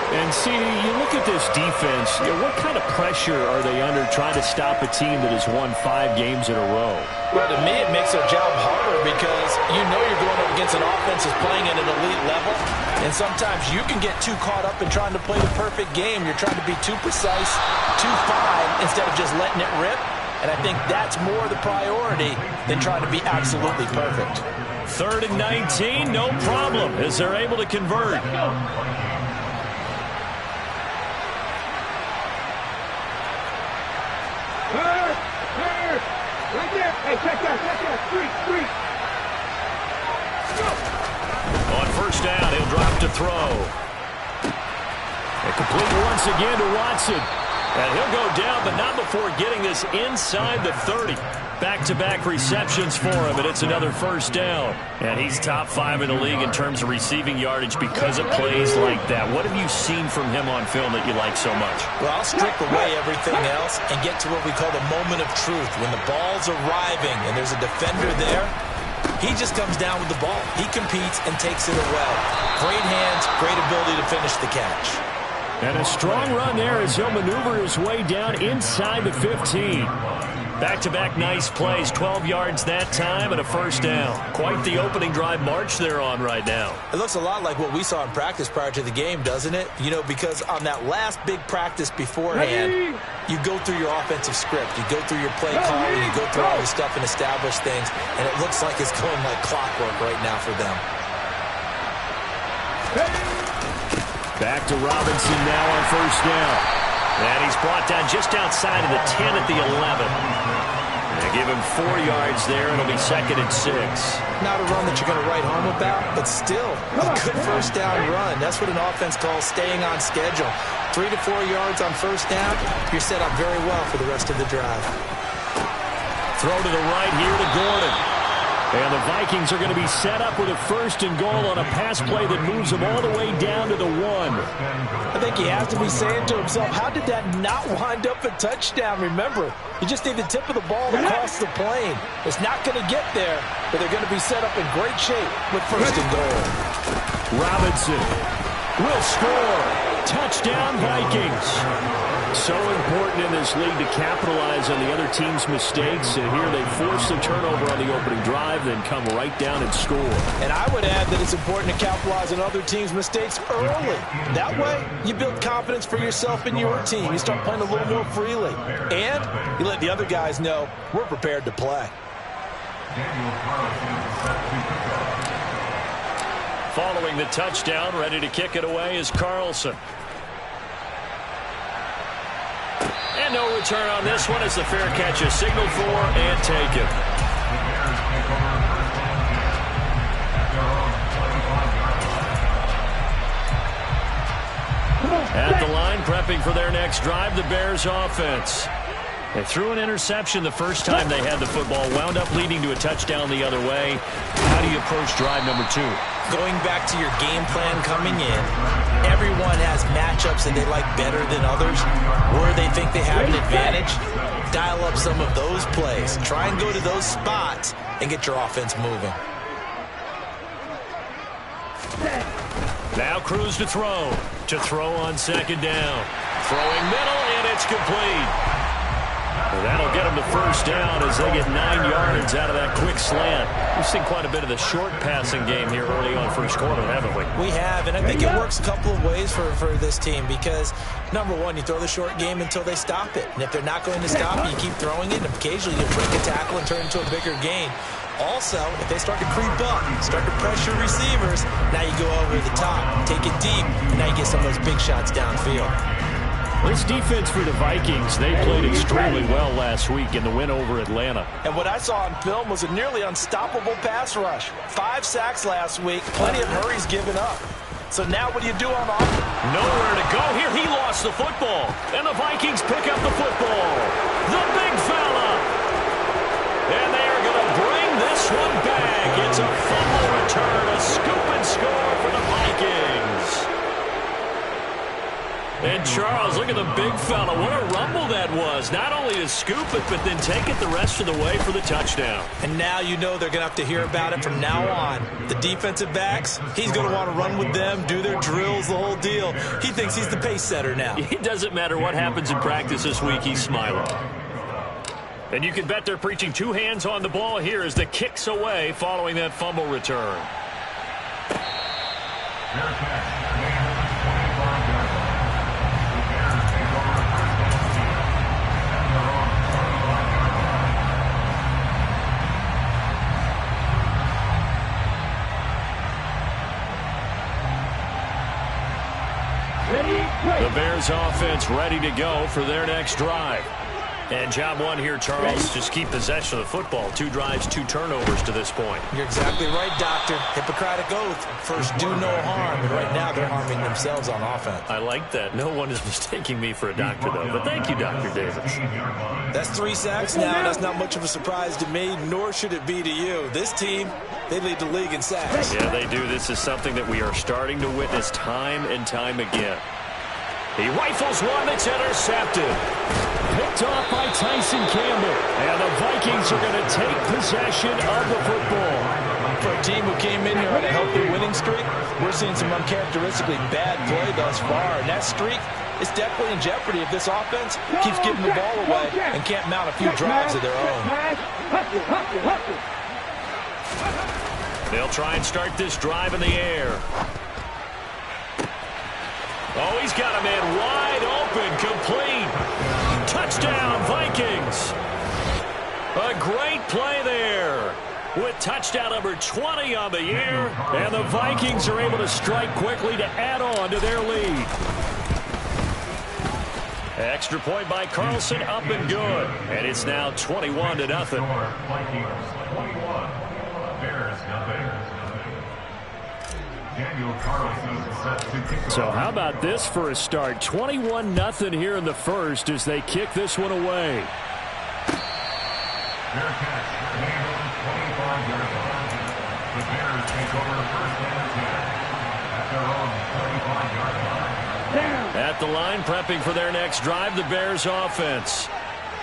And see, you look at this defense, what kind of pressure are they under trying to stop a team that has won 5 games in a row? Well, to me, it makes their job harder because you know you're going up against an offense that's playing at an elite level, and sometimes you can get too caught up in trying to play the perfect game. You're trying to be too precise, too fine, instead of just letting it rip. And I think that's more the priority than trying to be absolutely perfect. 3rd and 19, no problem, as they're able to convert. Right there. Hey, check that. Street. On 1st down, he'll drop to throw. And complete once again to Watson. And he'll go down, but not before getting this inside the 30. Back-to-back receptions for him, and it's another 1st down. And he's top 5 in the league in terms of receiving yardage because of plays like that. What have you seen from him on film that you like so much? Well, I'll strip away everything else and get to what we call the moment of truth. When the ball's arriving and there's a defender there, he just comes down with the ball. He competes and takes it away. Great hands, great ability to finish the catch. And a strong run there as he'll maneuver his way down inside the 15. Back-to-back nice plays, 12 yards that time and a 1st down. Quite the opening drive march they're on right now. It looks a lot like what we saw in practice prior to the game, doesn't it? You know, because on that last big practice beforehand, you go through your offensive script, you go through your play calling, you go through all this stuff and establish things, and it looks like it's going like clockwork right now for them. Back to Robinson now on 1st down. And he's brought down just outside of the 10 at the 11. They give him 4 yards there. It'll be 2nd and 6. Not a run that you're going to write home about, but still a good 1st down run. That's what an offense calls staying on schedule. 3 to 4 yards on 1st down, you're set up very well for the rest of the drive. Throw to the right here to Gordon. And the Vikings are going to be set up with a 1st and goal on a pass play that moves them all the way down to the 1. I think he has to be saying to himself, how did that not wind up a touchdown? Remember, you just need the tip of the ball to cross the plane. It's not going to get there, but they're going to be set up in great shape with 1st and goal. Robinson will score. Touchdown, Vikings. So important in this league to capitalize on the other team's mistakes. And here they force the turnover on the opening drive, then come right down and score. And I would add that it's important to capitalize on other teams' mistakes early. That way, you build confidence for yourself and your team. You start playing a little more freely. And you let the other guys know we're prepared to play. Following the touchdown, ready to kick it away is Carlson. And no return on this one as the fair catch is signaled for and taken. At the line, prepping for their next drive, the Bears offense. They threw an interception the first time they had the football, wound up leading to a touchdown the other way. How do you approach drive number 2? Going back to your game plan coming in, everyone has matchups that they like better than others, where they think they have an advantage. Dial up some of those plays. Try and go to those spots and get your offense moving. Now Cruz to throw. To throw on 2nd down. Throwing middle, and it's complete. Well, that'll get them the 1st down as they get 9 yards out of that quick slant. We've seen quite a bit of the short passing game here early on 1st quarter, haven't we? We have, and I think it works a couple of ways for this team because, number one, you throw the short game until they stop it. And if they're not going to stop it, you keep throwing it, and occasionally you break a tackle and turn it into a bigger gain. Also, if they start to creep up, start to pressure receivers, now you go over the top, take it deep, and now you get some of those big shots downfield. This defense for the Vikings, they played extremely well last week in the win over Atlanta. And what I saw on film was a nearly unstoppable pass rush. 5 sacks last week, plenty of hurries given up. So now what do you do on offense? Nowhere to go here. He lost the football. And the Vikings pick up the football. The big fella. And they are going to bring this one back. It's a fumble return, a scoop and score for the Vikings. And Charles, look at the big fella. What a rumble that was. Not only to scoop it, but then take it the rest of the way for the touchdown. And now you know they're going to have to hear about it from now on. The defensive backs, he's going to want to run with them, do their drills, the whole deal. He thinks he's the pace setter now. It doesn't matter what happens in practice this week, he's smiling. And you can bet they're preaching two hands on the ball here as the kick's away following that fumble return. The Bears offense ready to go for their next drive. And job one here, Charles, just keep possession of the football. 2 drives, 2 turnovers to this point. You're exactly right, Doctor. Hippocratic oath. First, do no harm. And right now, they're harming themselves on offense. I like that. No one is mistaking me for a doctor, though. But thank you, Dr. Davis. That's 3 sacks now. That's not much of a surprise to me, nor should it be to you. This team, they lead the league in sacks. Yeah, they do. This is something that we are starting to witness time and time again. He rifles one that's intercepted. Picked off by Tyson Campbell. And the Vikings are going to take possession of the football. For a team who came in here on a healthy winning streak, we're seeing some uncharacteristically bad play thus far. And that streak is definitely in jeopardy if this offense keeps giving the ball away and can't mount a few drives of their own. They'll try and start this drive in the air. Oh, he's got a man wide open, complete. Touchdown, Vikings. A great play there with touchdown number 20 on the year. And the Vikings are able to strike quickly to add on to their lead. Extra point by Carlson, up and good. And it's now 21-0. Vikings 21, Bears nothing. So how about this for a start? 21-0 here in the first as they kick this one away. Fair catch, handled 25-yard line. The Bears take over the first and 10 at their own 35-yard line. At the line, prepping for their next drive, the Bears offense.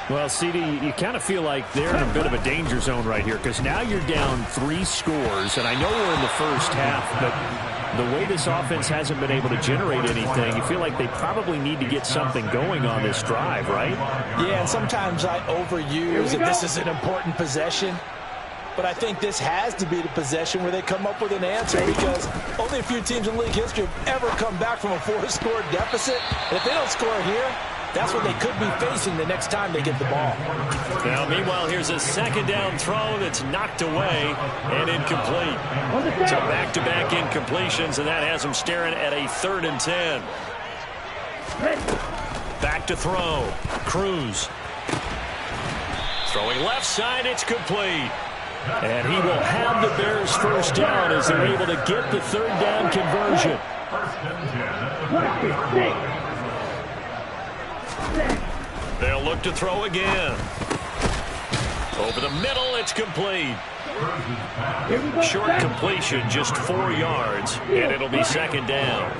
Well, CD, you kind of feel like they're in a bit of a danger zone right here because now you're down 3 scores, and I know we're in the first half, but the way this offense hasn't been able to generate anything, you feel like they probably need to get something going on this drive, right? Yeah, and sometimes I overuse that this is an important possession, but I think this has to be the possession where they come up with an answer because only a few teams in league history have ever come back from a 4-score deficit, and if they don't score here, that's what they could be facing the next time they get the ball. Now, meanwhile, here's a second down throw that's knocked away and incomplete. So back-to-back incompletions, and that has them staring at a 3rd and 10. Back to throw. Cruz. Throwing left side, it's complete. And he will have the Bears first down as they're able to get the 3rd down conversion. They'll look to throw again. Over the middle, it's complete. Short completion, just 4 yards, and it'll be 2nd down.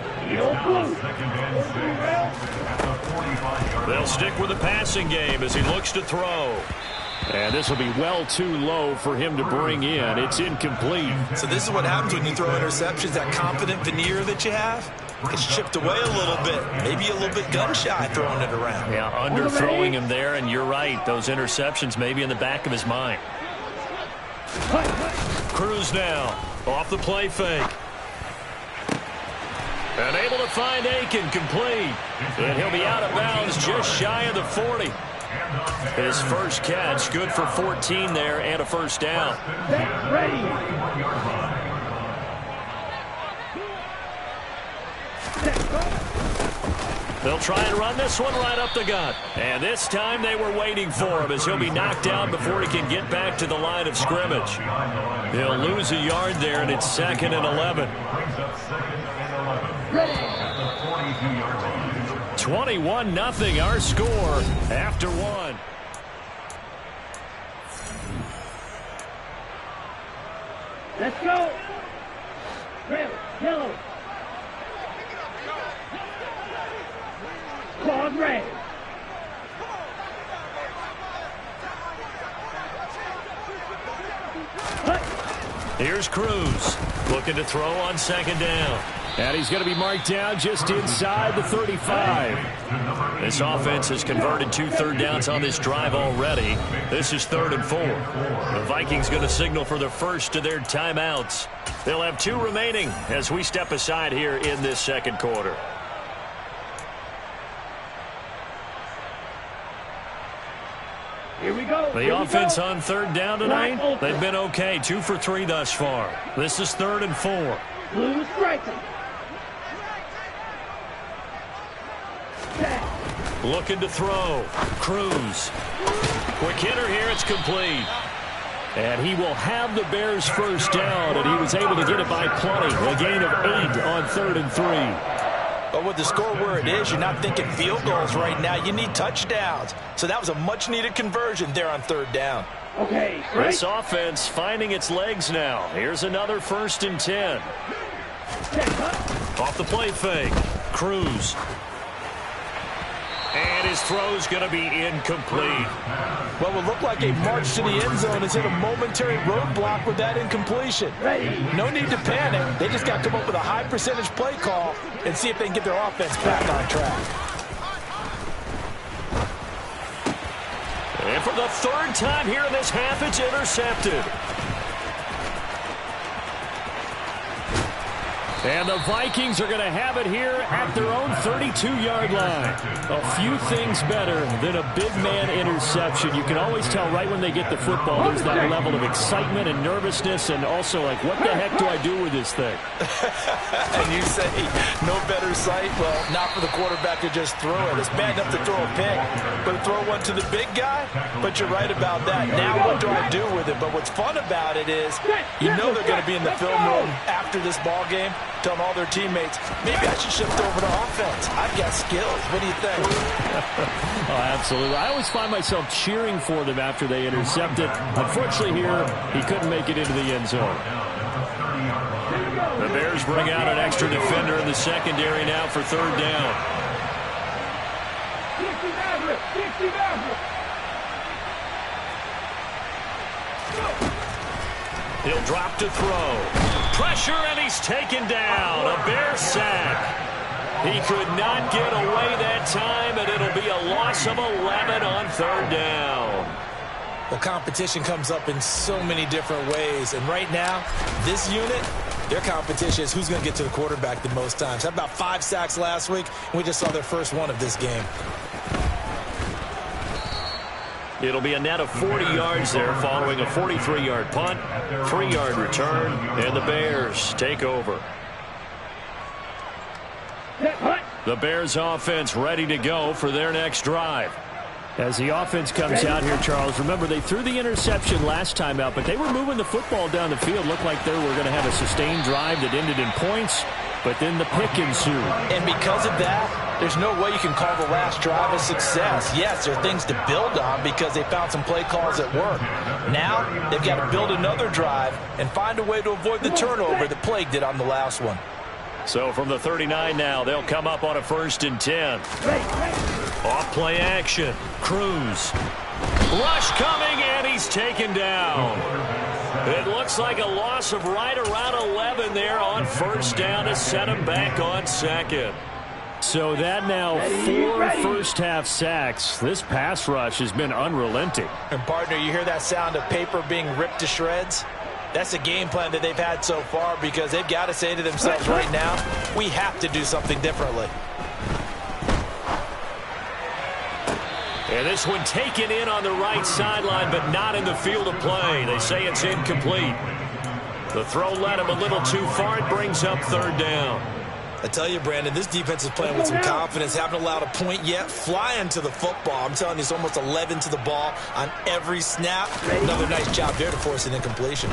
They'll stick with the passing game as he looks to throw. And this will be well too low for him to bring in. It's incomplete. So this is what happens when you throw interceptions, that confident veneer that you have. It's chipped away a little bit, maybe a little bit gun-shy throwing it around. Yeah, underthrowing him there, and you're right. Those interceptions may be in the back of his mind. Cruz now, off the play fake. And able to find Aiken, complete. And he'll be out of bounds just shy of the 40. His first catch, good for 14 there and a first down. They'll try and run this one right up the gut. And this time they were waiting for him as he'll be knocked down before he can get back to the line of scrimmage. He'll lose a yard there, and it's 2nd and 11. 21-0 our score after 1. Let's go. Red, yellow. Claude red. Here's Cruz looking to throw on second down. And he's going to be marked down just inside the 35. This offense has converted 2 third downs on this drive already. This is 3rd and 4. The Vikings going to signal for the first of their timeouts. They'll have 2 remaining as we step aside here in this second quarter. Here we go. The offense on 3rd down tonight, they've been okay. 2 for 3 thus far. This is 3rd and 4. Blue striking. Looking to throw. Cruz. Quick hitter here. It's complete. And he will have the Bears first down, and he was able to get it by plenty. A gain of 8 on 3rd and 3. But with the score where it is, you're not thinking field goals right now. You need touchdowns. So that was a much-needed conversion there on 3rd down. Okay, this offense finding its legs now. Here's another 1st and 10. Off the play fake. Cruz. And his throw's going to be incomplete. What will look like a march to the end zone is hit a momentary roadblock with that incompletion. No need to panic. They just got to come up with a high percentage play call and see if they can get their offense back on track. And for the 3rd time here in this half, it's intercepted. And the Vikings are going to have it here at their own 32-yard line. A few things better than a big man interception. You can always tell right when they get the football, there's that level of excitement and nervousness, and also like, what the heck do I do with this thing? And you say, no better sight? Well, not for the quarterback to just throw it. It's bad enough to throw a pick, but to throw one to the big guy? But you're right about that. Now what do I do with it? But what's fun about it is, you know they're going to be in the film room after this ball game, telling all their teammates, maybe I should shift over to offense. I've got skills. What do you think? Oh, absolutely. I always find myself cheering for them after they intercept it. Unfortunately here, he couldn't make it into the end zone. The Bears bring out an extra defender in the secondary now for 3rd down. He'll drop to throw. Pressure, and he's taken down. A Bear sack. He could not get away that time, and it'll be a loss of 11 on 3rd down. Well, competition comes up in so many different ways, and right now, this unit, their competition is who's going to get to the quarterback the most times. Had about 5 sacks last week, and we just saw their first one of this game. It'll be a net of 40 yards there following a 43-yard punt, 3-yard return, and the Bears take over. The Bears offense ready to go for their next drive. As the offense comes out here, Charles, remember they threw the interception last time out, but they were moving the football down the field. Looked like they were going to have a sustained drive that ended in points, but then the pick ensued. And because of that, there's no way you can call the last drive a success. Yes, there are things to build on because they found some play calls that work. Now, they've got to build another drive and find a way to avoid the turnover that plagued it on the last one. So from the 39 now, they'll come up on a 1st and 10. Off play action. Cruz. Rush coming, and he's taken down. It looks like a loss of right around 11 there on 1st down to set him back on 2nd. So that now 4 first-half sacks. This pass rush has been unrelenting. And, partner, you hear that sound of paper being ripped to shreds? That's a game plan that they've had so far because they've got to say to themselves right now, we have to do something differently. And this one taken in on the right sideline, but not in the field of play. They say it's incomplete. The throw led him a little too far. It brings up 3rd down. I tell you, Brandon, this defense is playing with some confidence. Haven't allowed a point yet. Flying to the football. I'm telling you, it's almost 11 to the ball on every snap. Another nice job there to force an incompletion.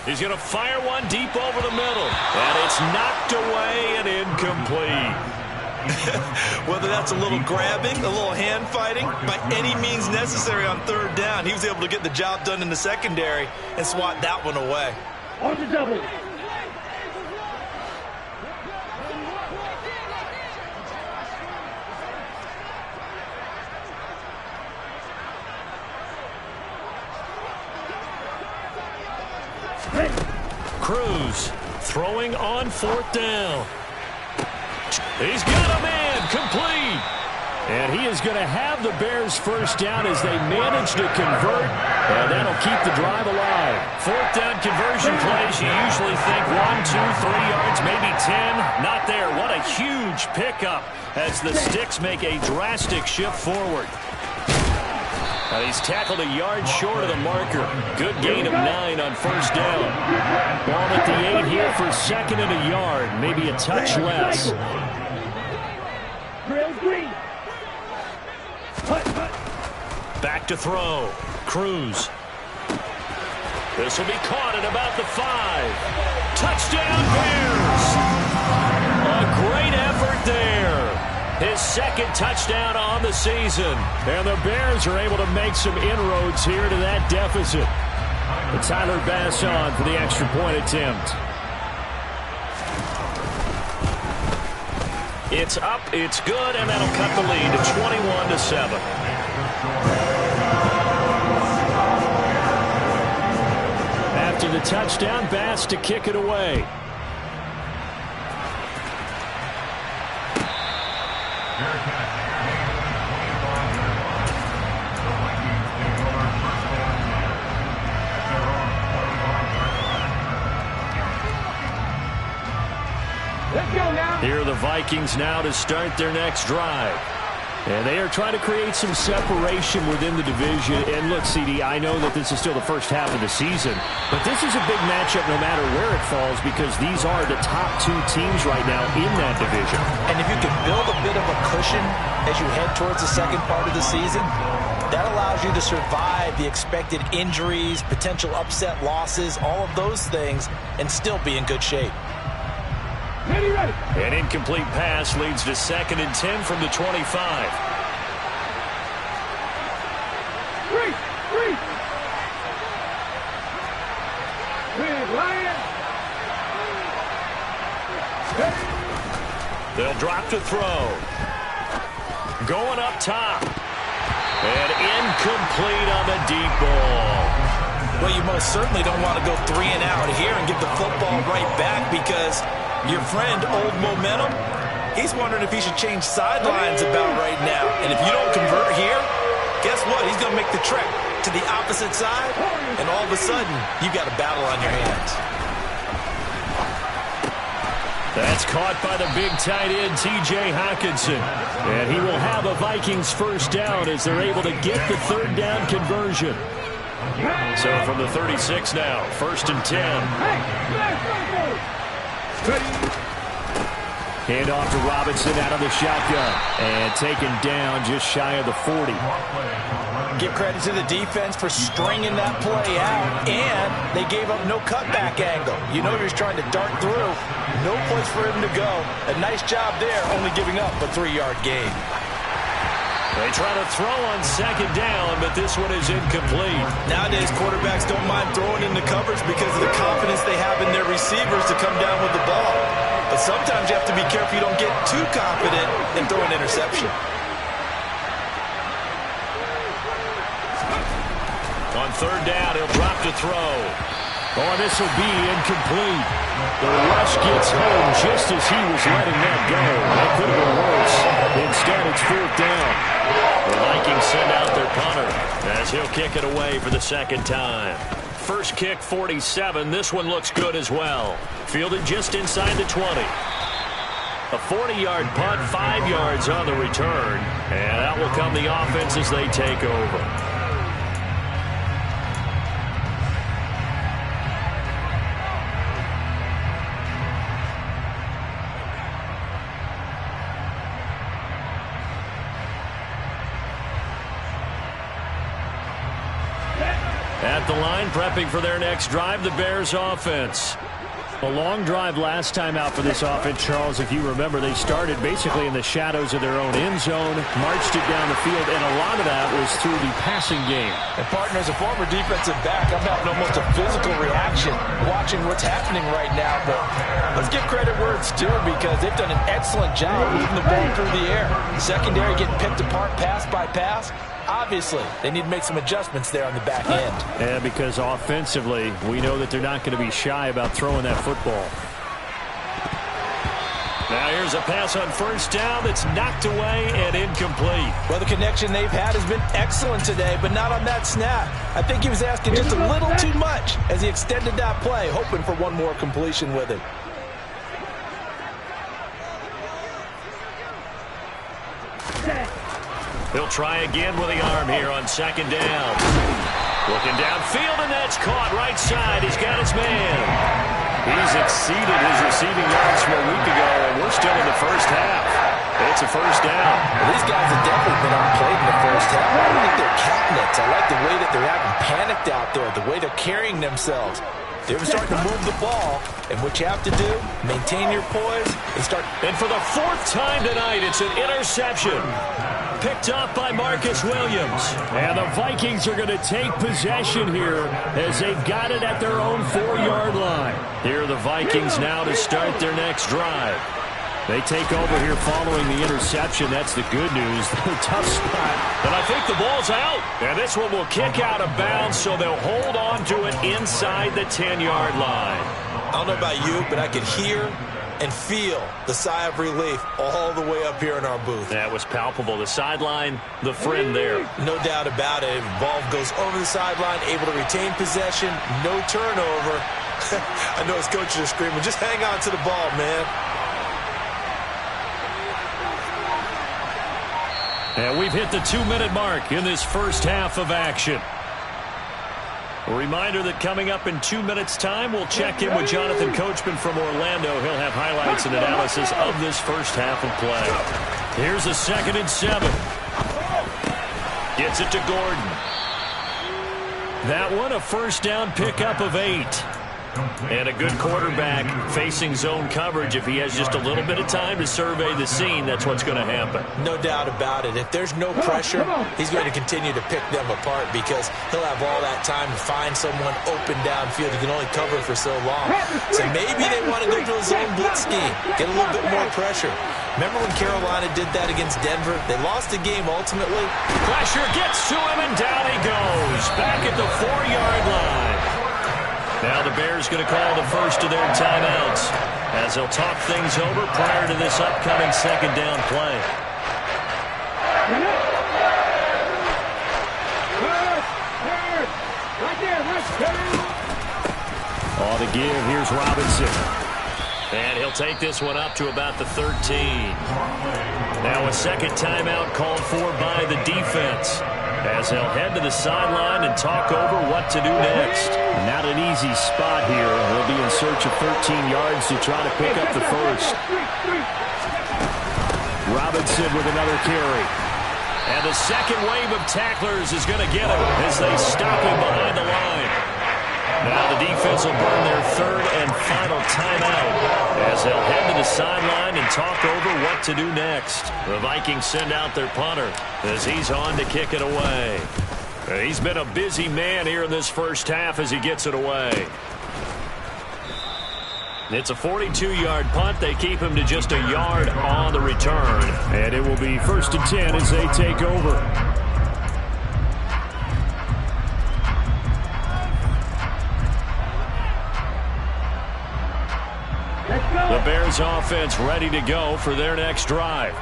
He's going to fire one deep over the middle. And it's knocked away and incomplete. Whether that's a little grabbing, a little hand fighting, by any means necessary on 3rd down, he was able to get the job done in the secondary and swat that one away. On the double. Cruz throwing on 4th down. He's got a man complete. And he is going to have the Bears first down as they manage to convert, and that'll keep the drive alive. 4th down conversion plays, you usually think 1, 2, 3 yards, maybe 10. Not there. What a huge pickup as the Sticks make a drastic shift forward. Now he's tackled a yard short of the marker. Good gain of 9 on 1st down. Ball at the 8 here for 2nd and a yard, maybe a touch less. Back to throw. Cruz. This will be caught at about the 5. Touchdown, Bears! A great effort there. His 2nd touchdown on the season. And the Bears are able to make some inroads here to that deficit. But Tyler Bass on for the extra point attempt. It's up, it's good, and that'll cut the lead to 21-7. After the touchdown, Bass to kick it away. Here are the Vikings now to start their next drive. And they are trying to create some separation within the division. And look, CD, I know that this is still the first half of the season, but this is a big matchup no matter where it falls because these are the top 2 teams right now in that division. And if you can build a bit of a cushion as you head towards the second part of the season, that allows you to survive the expected injuries, potential upset losses, all of those things, and still be in good shape. An incomplete pass leads to 2nd and 10 from the 25. They'll drop to throw. Going up top. And incomplete on the deep ball. Well, you most certainly don't want to go 3 and out here and give the football right back because your friend, Old Momentum, he's wondering if he should change sidelines about right now. And if you don't convert here, guess what? He's going to make the trek to the opposite side, and all of a sudden, you got a battle on your hands. That's caught by the big tight end, T.J. Hawkinson. And he will have a Vikings first down as they're able to get the 3rd down conversion. So from the 36 now, 1st and 10. Hand off to Robinson out of the shotgun. And taken down just shy of the 40. Give credit to the defense for stringing that play out. And they gave up no cutback angle. You know he's trying to dart through. No place for him to go. A nice job there, only giving up a 3-yard gain. They try to throw on 2nd down, but this one is incomplete. Nowadays, quarterbacks don't mind throwing into coverage because of the confidence they have in their receivers to come down with the ball. But sometimes you have to be careful you don't get too confident and throw an interception. On 3rd down, he'll drop to throw. Oh, this will be incomplete. The rush gets home just as he was letting that go. That could have been worse. Instead, it's 4th down. The Vikings send out their punter as he'll kick it away for the 2nd time. First kick, 47. This one looks good as well. Fielded just inside the 20. A 40-yard punt, 5 yards on the return. And out will come the offense as they take over. At the line, prepping for their next drive, the Bears offense. A long drive last time out for this offense, Charles. If you remember, they started basically in the shadows of their own end zone, marched it down the field, and a lot of that was through the passing game. And partner, as a former defensive back, I'm having almost a physical reaction connection watching what's happening right now, but let's give credit where it's due because they've done an excellent job moving the ball through the air. Secondary getting picked apart pass by pass. Obviously, they need to make some adjustments there on the back end. Yeah, because offensively, we know that they're not going to be shy about throwing that football. Now here's a pass on first down that's knocked away and incomplete. Well, the connection they've had has been excellent today, but not on that snap. I think he was asking just a little too much as he extended that play, hoping for one more completion with it. He'll try again with the arm here on second down. Looking downfield, and that's caught right side. He's got his man. He's exceeded his receiving yards from a week ago, and we're still in the first half. It's a first down. Well, these guys have definitely been outplayed in the first half. I think they're counting it. I like the way that they're acting panicked out there, the way they're carrying themselves. They're starting to move the ball, and what you have to do, maintain your poise, and start. And for the fourth time tonight, it's an interception. Picked up by Marcus Williams. And the Vikings are going to take possession here as they've got it at their own 4-yard line. Here are the Vikings now to start their next drive. They take over here following the interception. That's the good news. Tough spot. And I think the ball's out. And this one will kick out of bounds, so they'll hold on to it inside the 10-yard line. I don't know about you, but I can hear and feel the sigh of relief all the way up here in our booth. That was palpable. The sideline, the friend there. No doubt about it. Ball goes over the sideline, able to retain possession, no turnover. I know his coaches are screaming, just hang on to the ball, man. And we've hit the 2-minute mark in this first half of action. A reminder that coming up in 2 minutes' time, we'll check in with Jonathan Coachman from Orlando. He'll have highlights and analysis of this first half of play. Here's a 2nd and 7. Gets it to Gordon. That one, a first down pickup of 8. And a good quarterback facing zone coverage. If he has just a little bit of time to survey the scene, that's what's going to happen. No doubt about it. If there's no pressure, he's going to continue to pick them apart because he'll have all that time to find someone open downfield. He can only cover for so long. So maybe they want to go to a zone blitz scheme, get a little bit more pressure. Remember when Carolina did that against Denver? They lost the game ultimately. Pressure gets to him, and down he goes. Back at the 4-yard line. Now the Bears going to call the first of their timeouts as they'll talk things over prior to this upcoming second down play. On the give, here's Robinson. And he'll take this one up to about the 13. Now a second timeout called for by the defense as they'll head to the sideline and talk over what to do next. Not an easy spot here. They'll be in search of 13 yards to try to pick up the first. Robinson with another carry. And the second wave of tacklers is going to get him as they stop him behind the line. Now the defense will burn their third and final timeout as they'll head to the sideline and talk over what to do next. The Vikings send out their punter as he's on to kick it away. He's been a busy man here in this first half as he gets it away. It's a 42-yard punt. They keep him to just a yard on the return. And it will be 1st and 10 as they take over. The Bears offense ready to go for their next drive.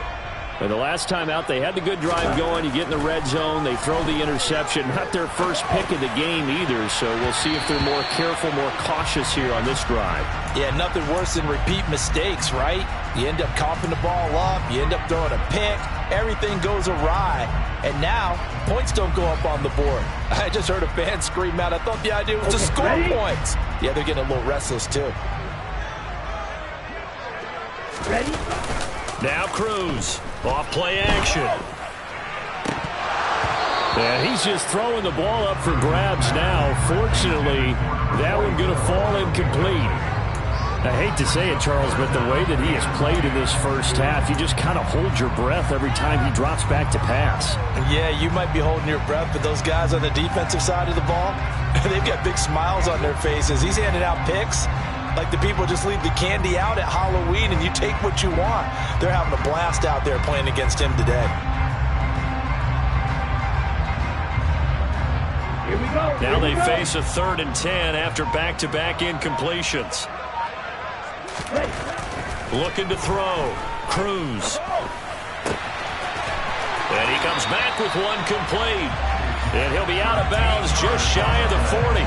And the last time out, they had the good drive going. You get in the red zone, they throw the interception. Not their first pick of the game either, so we'll see if they're more careful, more cautious here on this drive. Yeah, nothing worse than repeat mistakes, right? You end up coughing the ball up, you end up throwing a pick, everything goes awry. And now, points don't go up on the board. I just heard a fan scream out, I thought the idea was to score points. Yeah, they're getting a little restless too. Ready? Now Cruz, off play action. And he's just throwing the ball up for grabs now. Fortunately, that one going to fall incomplete. I hate to say it, Charles, but the way that he has played in this first half, you just kind of hold your breath every time he drops back to pass. Yeah, you might be holding your breath, but those guys on the defensive side of the ball, They've got big smiles on their faces. He's handing out picks like the people just leave the candy out at Halloween and you take what you want. They're having a blast out there playing against him today. Here we go. Now they face a 3rd and 10 after back-to-back incompletions. Looking to throw. Cruz. And he comes back with one complete. And he'll be out of bounds just shy of the 40.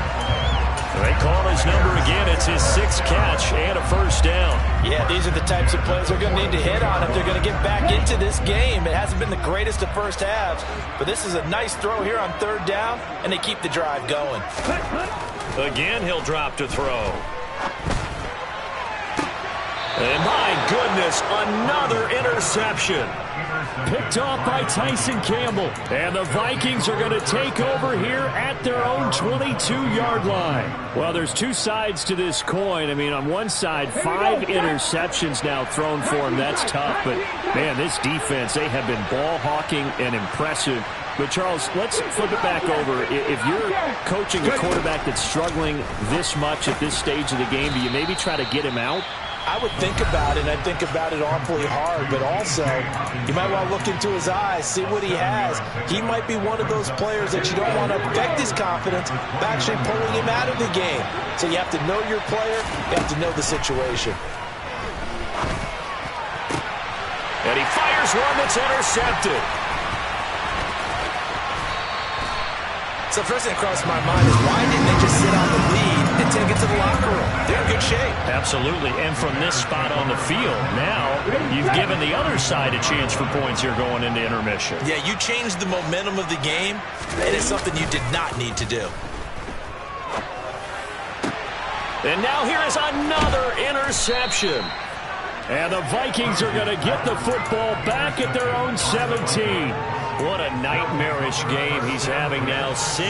They call his number again. It's his 6th catch and a first down. Yeah, these are the types of plays they're going to need to hit on if they're going to get back into this game. It hasn't been the greatest of first halves, but this is a nice throw here on 3rd down, and they keep the drive going. Again, he'll drop to throw. And my goodness, another interception. Picked off by Tyson Campbell. And the Vikings are going to take over here at their own 22-yard line. Well, there's two sides to this coin. I mean, on one side, 5 interceptions now thrown for him. That's tough. But, man, this defense, they have been ball hawking and impressive. But, Charles, let's flip it back over. If you're coaching a quarterback that's struggling this much at this stage of the game, do you maybe try to get him out? I would think about it, and I think about it awfully hard, but also you might want to look into his eyes, see what he has. He might be one of those players that you don't want to affect his confidence by actually pulling him out of the game. So you have to know your player, you have to know the situation. And he fires one that's intercepted. So the first thing that crossed my mind is why didn't they just sit on the lead and take it to the locker room? They're in good shape. Absolutely. And from this spot on the field, now you've given the other side a chance for points here going into intermission. Yeah, you changed the momentum of the game, and it's something you did not need to do. And now here is another interception. And the Vikings are going to get the football back at their own 17. What a nightmarish game he's having now. 6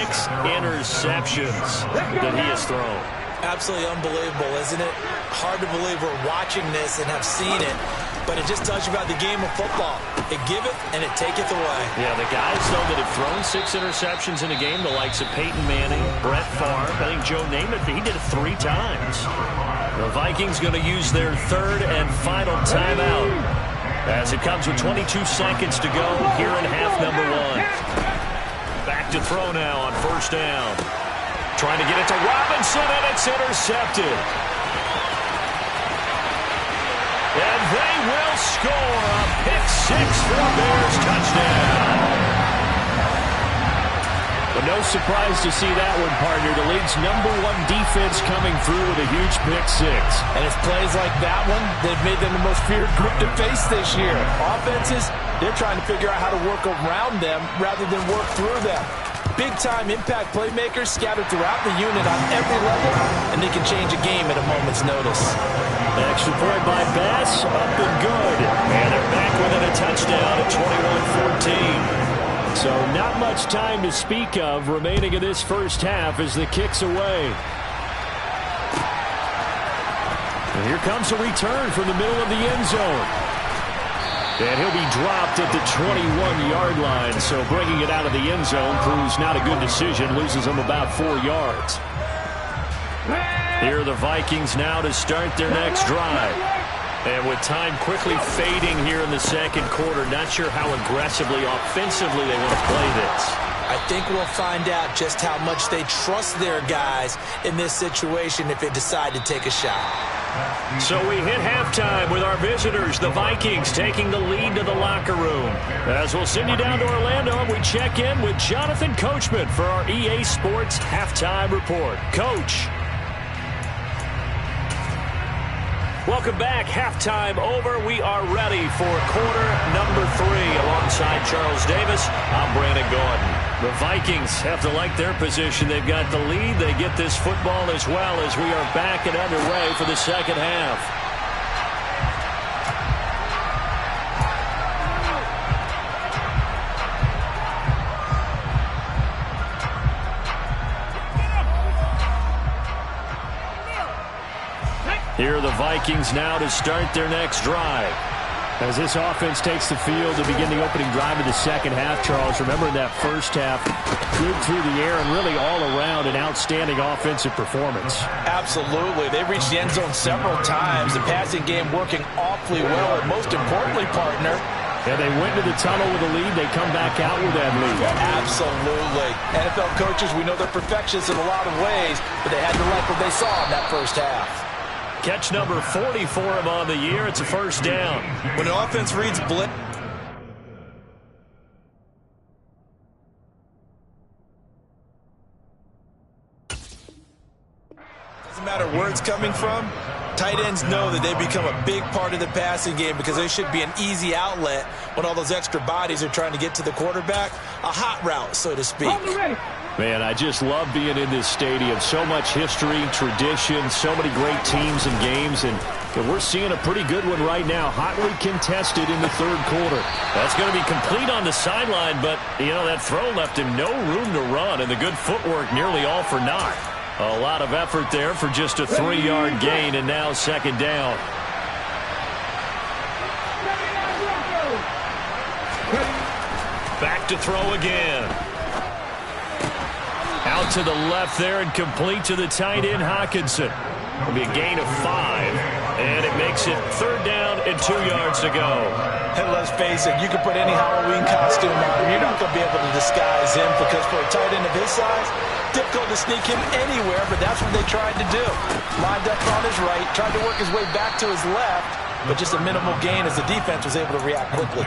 interceptions that he has thrown. Absolutely unbelievable, isn't it? Hard to believe we're watching this and have seen it, but it just tells you about the game of football. It giveth and it taketh away. Yeah, the guys, though, that have thrown 6 interceptions in a game, the likes of Peyton Manning, Brett Favre, I think Joe Namath, he did it 3 times. The Vikings going to use their 3rd and final timeout as it comes with 22 seconds to go here in half number 1. Back to throw now on 1st down. Trying to get it to Robinson, and it's intercepted. And they will score a pick 6 for a Bears touchdown. But no surprise to see that one, partner. The league's #1 defense coming through with a huge pick 6. And it's plays like that one that made them the most feared group to face this year. Offenses, they're trying to figure out how to work around them rather than work through them. Big-time impact playmakers scattered throughout the unit on every level, and they can change a game at a moment's notice. Extra point by Bass, up and good. And they're back within a touchdown at 21-14. So not much time to speak of remaining in this first half as the kick's away. And here comes a return from the middle of the end zone. And he'll be dropped at the 21-yard line. So bringing it out of the end zone proves not a good decision. Loses him about 4 yards. Here are the Vikings now to start their next drive. And with time quickly fading here in the second quarter, not sure how aggressively, offensively they want to play this. I think we'll find out just how much they trust their guys in this situation if they decide to take a shot. So we hit halftime with our visitors, the Vikings, taking the lead to the locker room. As we'll send you down to Orlando, and we check in with Jonathan Coachman for our EA Sports Halftime Report. Coach. Welcome back. Halftime over. We are ready for quarter number 3. Alongside Charles Davis, I'm Brandon Gordon. The Vikings have to like their position. They've got the lead. They get this football as well as we are back and underway for the second half. Here are the Vikings now to start their next drive. As this offense takes the field to begin the opening drive of the second half, Charles, remember in that first half, good through the air and really all around an outstanding offensive performance. Absolutely. They reached the end zone several times. The passing game working awfully well, and most importantly, partner, and they went to the tunnel with a lead. They come back out with that lead. Absolutely. NFL coaches, we know they're perfectionists in a lot of ways, but they had to like what they saw in that first half. Catch number 40 for him on the year. It's a first down. When an offense reads blitz, doesn't matter where it's coming from, tight ends know that they become a big part of the passing game because they should be an easy outlet when all those extra bodies are trying to get to the quarterback. A hot route, so to speak. Man, I just love being in this stadium. So much history, tradition, so many great teams and games, and we're seeing a pretty good one right now. Hotly contested in the third quarter. That's going to be complete on the sideline, but, you know, that throw left him no room to run, and the good footwork nearly all for naught. A lot of effort there for just a 3-yard gain, and now second down. Back to throw again. Out to the left there and complete to the tight end, Hockenson. It'll be a gain of 5, and it makes it third down and 2 yards to go. And let's face it, you can put any Halloween costume on him. You're not going to be able to disguise him because for a tight end of his size, difficult to sneak him anywhere, but that's what they tried to do. Lined up on his right, tried to work his way back to his left, but just a minimal gain as the defense was able to react quickly.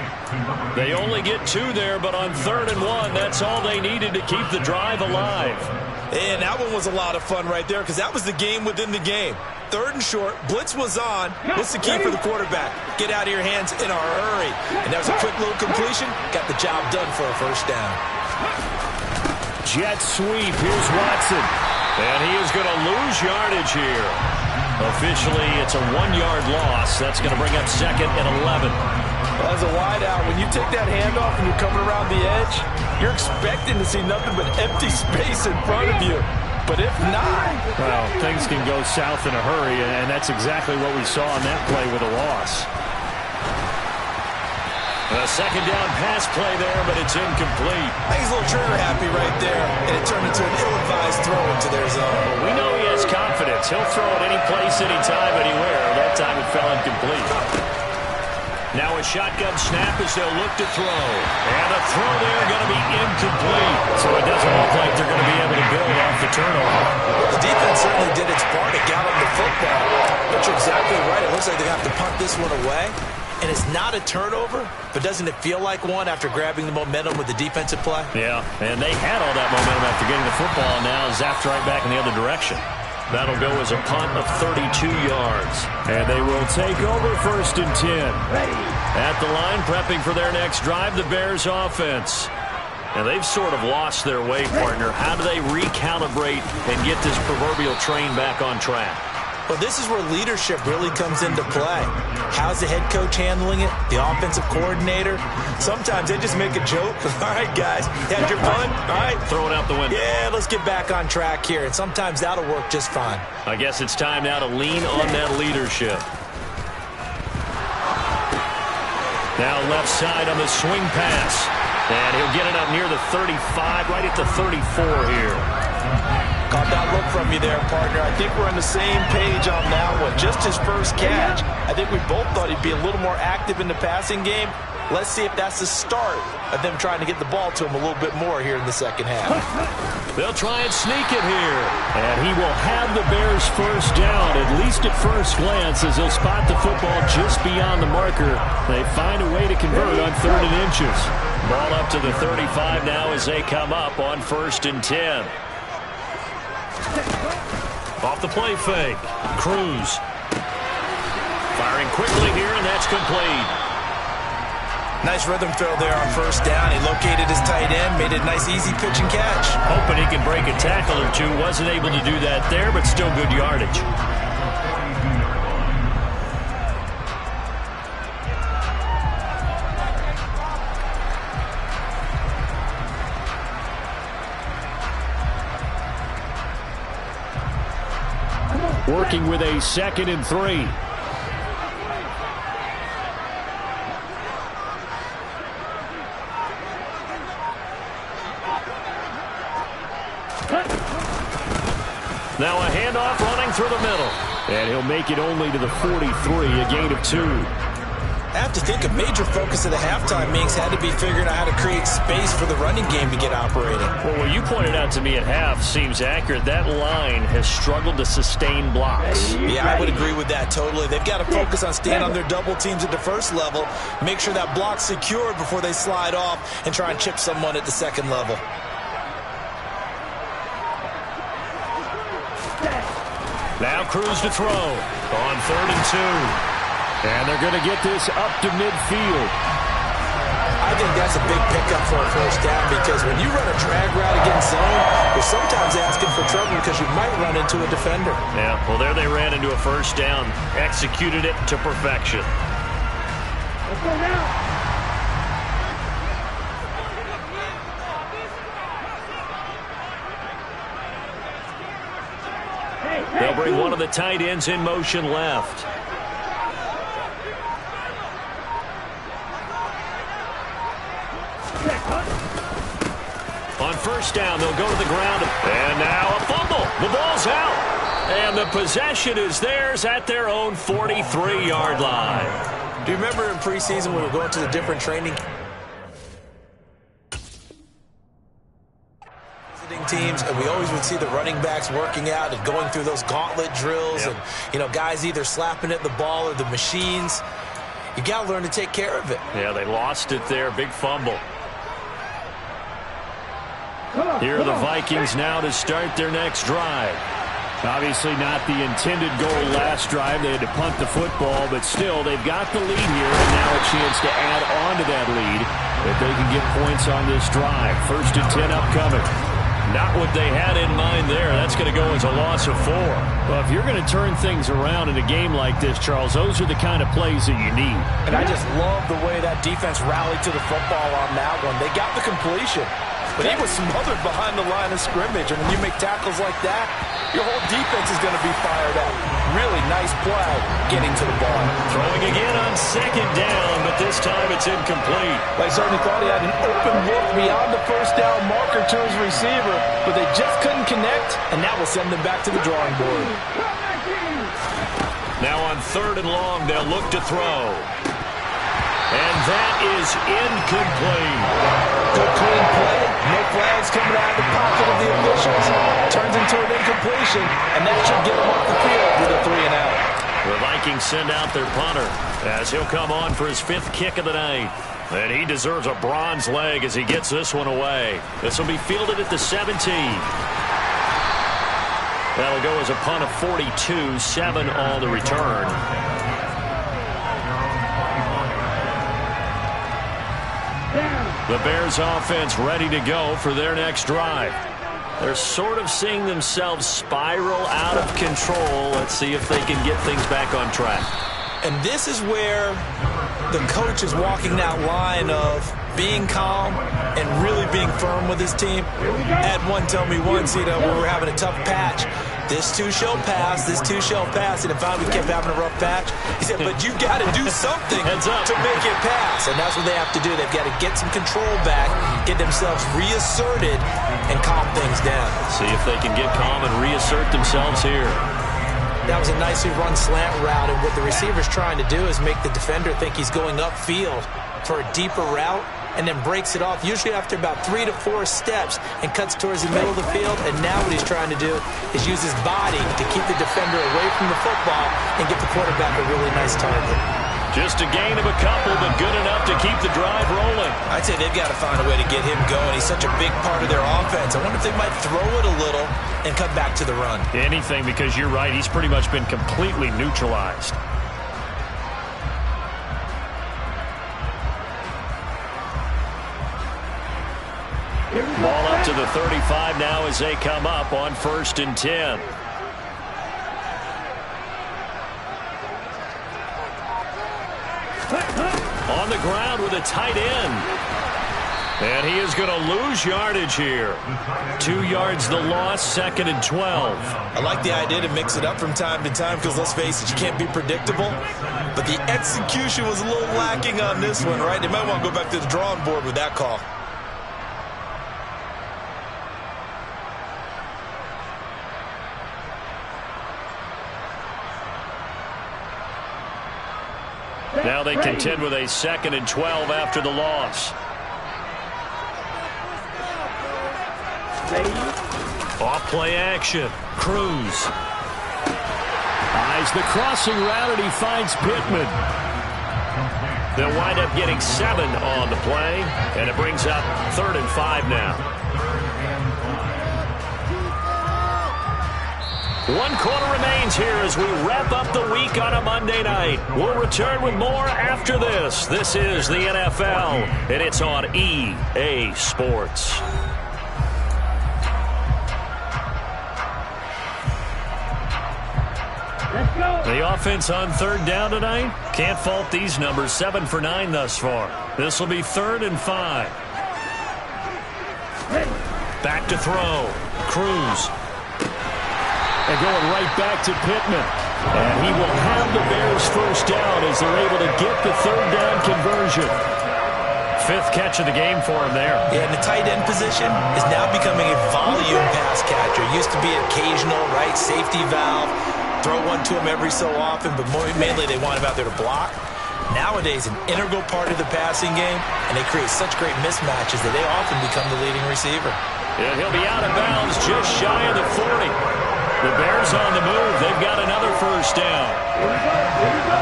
They only get 2 there, but on 3rd and 1, that's all they needed to keep the drive alive. And that one was a lot of fun right there because that was the game within the game. 3rd and short, blitz was on. What's the key for the quarterback? Get out of your hands in a hurry. And that was a quick little completion. Got the job done for a first down. Jet sweep. Here's Watson. And he is going to lose yardage here. Officially, it's a 1-yard loss. That's going to bring up 2nd and 11. As a wideout, when you take that handoff and you're coming around the edge, you're expecting to see nothing but empty space in front of you. But if not, well, things can go south in a hurry, and that's exactly what we saw on that play with a loss. A second down pass play there, but it's incomplete. I think he's a little trigger happy right there, and it turned into an ill-advised throw into their zone. We know he has confidence. He'll throw it any place, anytime, anywhere. That time it fell incomplete. Now a shotgun snap as they'll look to throw. And a throw there going to be incomplete. So it doesn't look like they're going to be able to build off the turnover. The defense certainly did its part to gallop the football. But you're exactly right. It looks like they have to punt this one away. And it's not a turnover, but doesn't it feel like one after grabbing the momentum with the defensive play? Yeah, and they had all that momentum after getting the football, and now zapped right back in the other direction. That'll go as a punt of 32 yards. And they will take over 1st and 10. At the line, prepping for their next drive, the Bears offense. And they've sort of lost their way, partner. How do they recalibrate and get this proverbial train back on track? Well, this is where leadership really comes into play. How's the head coach handling it? The offensive coordinator? Sometimes they just make a joke. All right, guys, you had your fun? All right. Throw it out the window. Yeah, let's get back on track here. And sometimes that'll work just fine. I guess it's time now to lean on that leadership. Now left side on the swing pass. And he'll get it up near the 35, right at the 34 here. Caught that look from you there, partner. I think we're on the same page on that one. Just his first catch. I think we both thought he'd be a little more active in the passing game. Let's see if that's the start of them trying to get the ball to him a little bit more here in the second half. They'll try and sneak it here. And he will have the Bears first down, at least at first glance, as they'll spot the football just beyond the marker. They find a way to convert on 3rd and inches. Ball up to the 35 now as they come up on 1st and 10. Off the play fake. Cruz. Firing quickly here, and that's complete. Nice rhythm throw there on 1st down. He located his tight end, made it a nice, easy pitch and catch. Hoping he can break a tackle or two. Wasn't able to do that there, but still good yardage. Working with a 2nd and 3. through the middle. And he'll make it only to the 43, a gain of 2. I have to think a major focus of the halftime meetings had to be figuring out how to create space for the running game to get operating. Well, what you pointed out to me at half seems accurate. That line has struggled to sustain blocks. Yeah, I would agree with that totally. They've got to focus on staying on their double teams at the first level, make sure that block's secured before they slide off and try and chip someone at the second level. Now Cruz to throw on 3rd and 2. And they're going to get this up to midfield. I think that's a big pickup for a first down because when you run a drag route against zone, you're sometimes asking for trouble because you might run into a defender. Yeah, well, there they ran into a first down, executed it to perfection. Let's go now. They'll bring one of the tight ends in motion left. On first down, they'll go to the ground. And now a fumble. The ball's out. And the possession is theirs at their own 43-yard line. Do you remember in preseason we were going to the different training teams, and we always would see the running backs working out and going through those gauntlet drills, and guys either slapping at the ball or the machines. You got to learn to take care of it. Yeah, they lost it there. Big fumble. Here are the Vikings now to start their next drive. Obviously not the intended goal last drive. They had to punt the football, but still, they've got the lead here, and now a chance to add on to that lead if they can get points on this drive. 1st and 10 upcoming. Not what they had in mind there. That's going to go as a loss of 4. Well, if you're going to turn things around in a game like this, Charles, those are the kind of plays that you need. And I just love the way that defense rallied to the football on that one. They got the completion, but he was smothered behind the line of scrimmage. And when you make tackles like that, your whole defense is going to be fired up. Really nice play getting to the ball. Throwing again on 2nd down, but this time it's incomplete. I certainly thought he had an open look beyond the first down marker to his receiver, but they just couldn't connect, and that will send them back to the drawing board. Now on 3rd and long, they'll look to throw. And that is incomplete. Good clean play. No flags coming out of the pocket of the officials. Turns into an incompletion, and that should get them off the field with a 3 and out. The Vikings send out their punter as he'll come on for his 5th kick of the night. And he deserves a bronze leg as he gets this one away. This will be fielded at the 17. That'll go as a punt of 42, 7 on the return. The Bears offense ready to go for their next drive. They're sort of seeing themselves spiral out of control. Let's see if they can get things back on track. And this is where the coach is walking that line of being calm and really being firm with his team. Had one tell me once, when we were having a tough patch, this too shall pass, this too shall pass. And if we kept having a rough patch, he said, but you got to do something to make it pass. And that's what they have to do. They've got to get some control back, get themselves reasserted, and calm things down. See if they can get calm and reassert themselves here. That was a nicely run slant route, and what the receiver's trying to do is make the defender think he's going upfield for a deeper route, and then breaks it off, usually after about 3 to 4 steps, and cuts towards the middle of the field. And now what he's trying to do is use his body to keep the defender away from the football and get the quarterback a really nice target. Just a gain of a couple, but good enough to keep the drive rolling. I'd say they've got to find a way to get him going. He's such a big part of their offense. I wonder if they might throw it a little and cut back to the run. Anything, because you're right. He's pretty much been completely neutralized. Ball up to the 35 now as they come up on 1st and 10. On the ground with a tight end. And he is going to lose yardage here. 2 yards the loss, 2nd and 12. I like the idea to mix it up from time to time because, let's face it, you can't be predictable. But the execution was a little lacking on this one, right? They might want to go back to the drawing board with that call. Now they contend with a 2nd and 12 after the loss. Off play action. Cruz. Eyes the crossing route, and he finds Pittman. They'll wind up getting 7 on the play, and it brings up 3rd and 5 now. 1 quarter remains here as we wrap up the week on a Monday night. We'll return with more after this. This is the NFL, and it's on EA Sports. The offense on 3rd down tonight. Can't fault these numbers. 7 for 9 thus far. This will be 3rd and 5. Back to throw. Cruz. And going right back to Pittman. And he will have the Bears first down as they're able to get the 3rd down conversion. 5th catch of the game for him there. Yeah, and the tight end position is now becoming a volume pass catcher. It used to be occasional, right, safety valve. Throw one to him every so often, but mainly they want him out there to block. Nowadays, an integral part of the passing game, and they create such great mismatches that they often become the leading receiver. Yeah, he'll be out of bounds just shy of the 40. The Bears on the move. They've got another first down. Here we go. Here we go.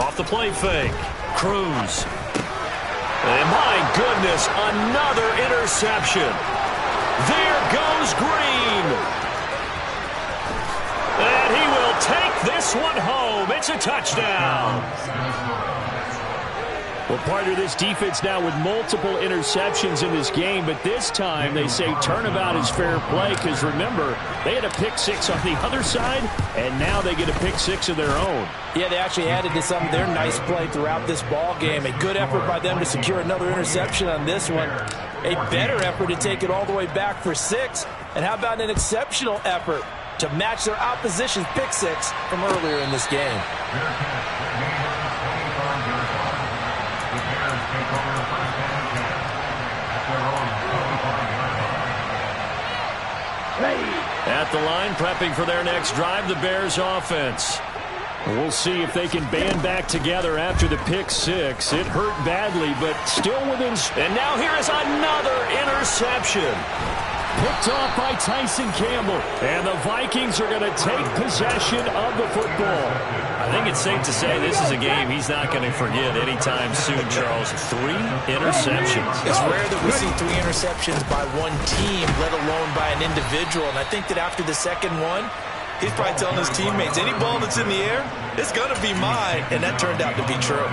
Off the play fake. Cruz. And my goodness, another interception. There goes Green. And he will take this one home. It's a touchdown. Well, part of this defense now with multiple interceptions in this game, but this time they say turnabout is fair play because, remember, they had a pick 6 on the other side, and now they get a pick 6 of their own. Yeah, they actually added to some of their nice play throughout this ball game. A good effort by them to secure another interception on this one. A better effort to take it all the way back for 6. And how about an exceptional effort to match their opposition's pick 6 from earlier in this game? At the line, prepping for their next drive, the Bears offense. We'll see if they can band back together after the pick 6. It hurt badly, but still within. And now here is another interception. Picked off by Tyson Campbell. And the Vikings are going to take possession of the football. I think it's safe to say this is a game he's not going to forget anytime soon, Charles. 3 interceptions. It's rare that we see 3 interceptions by one team, let alone by an individual. And I think that after the second one, he's probably telling his teammates, any ball that's in the air, it's going to be mine. And that turned out to be true.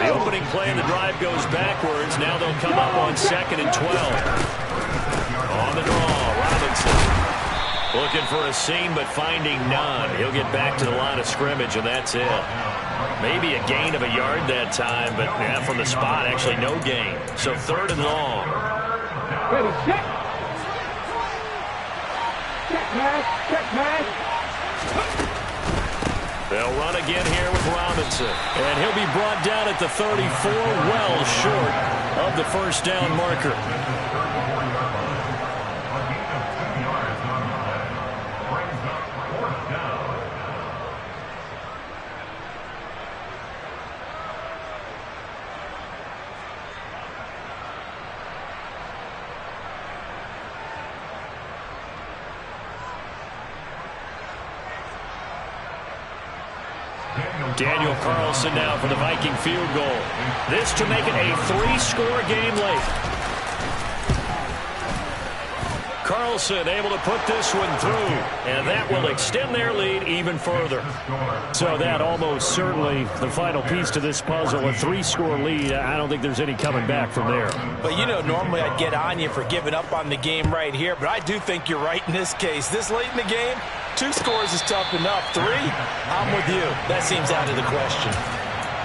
The opening play in the drive goes backwards. Now they'll come up on 2nd and 12. On the draw, Robinson. Looking for a seam, but finding none. He'll get back to the line of scrimmage, and that's it. Maybe a gain of a yard that time, but yeah, from the spot, actually no gain. So 3rd and long. Ready, check. Check pass, check pass. They'll run again here with Robinson. And he'll be brought down at the 34, well short of the first down marker. Daniel Carlson now for the Viking field goal. This to make it a 3-score game late. Carlson able to put this one through, and that will extend their lead even further. So that almost certainly the final piece to this puzzle, a 3-score lead. I don't think there's any coming back from there. But, you know, normally I'd get on you for giving up on the game right here, but I do think you're right in this case. This late in the game, 2 scores is tough enough. 3, I'm with you. That seems out of the question.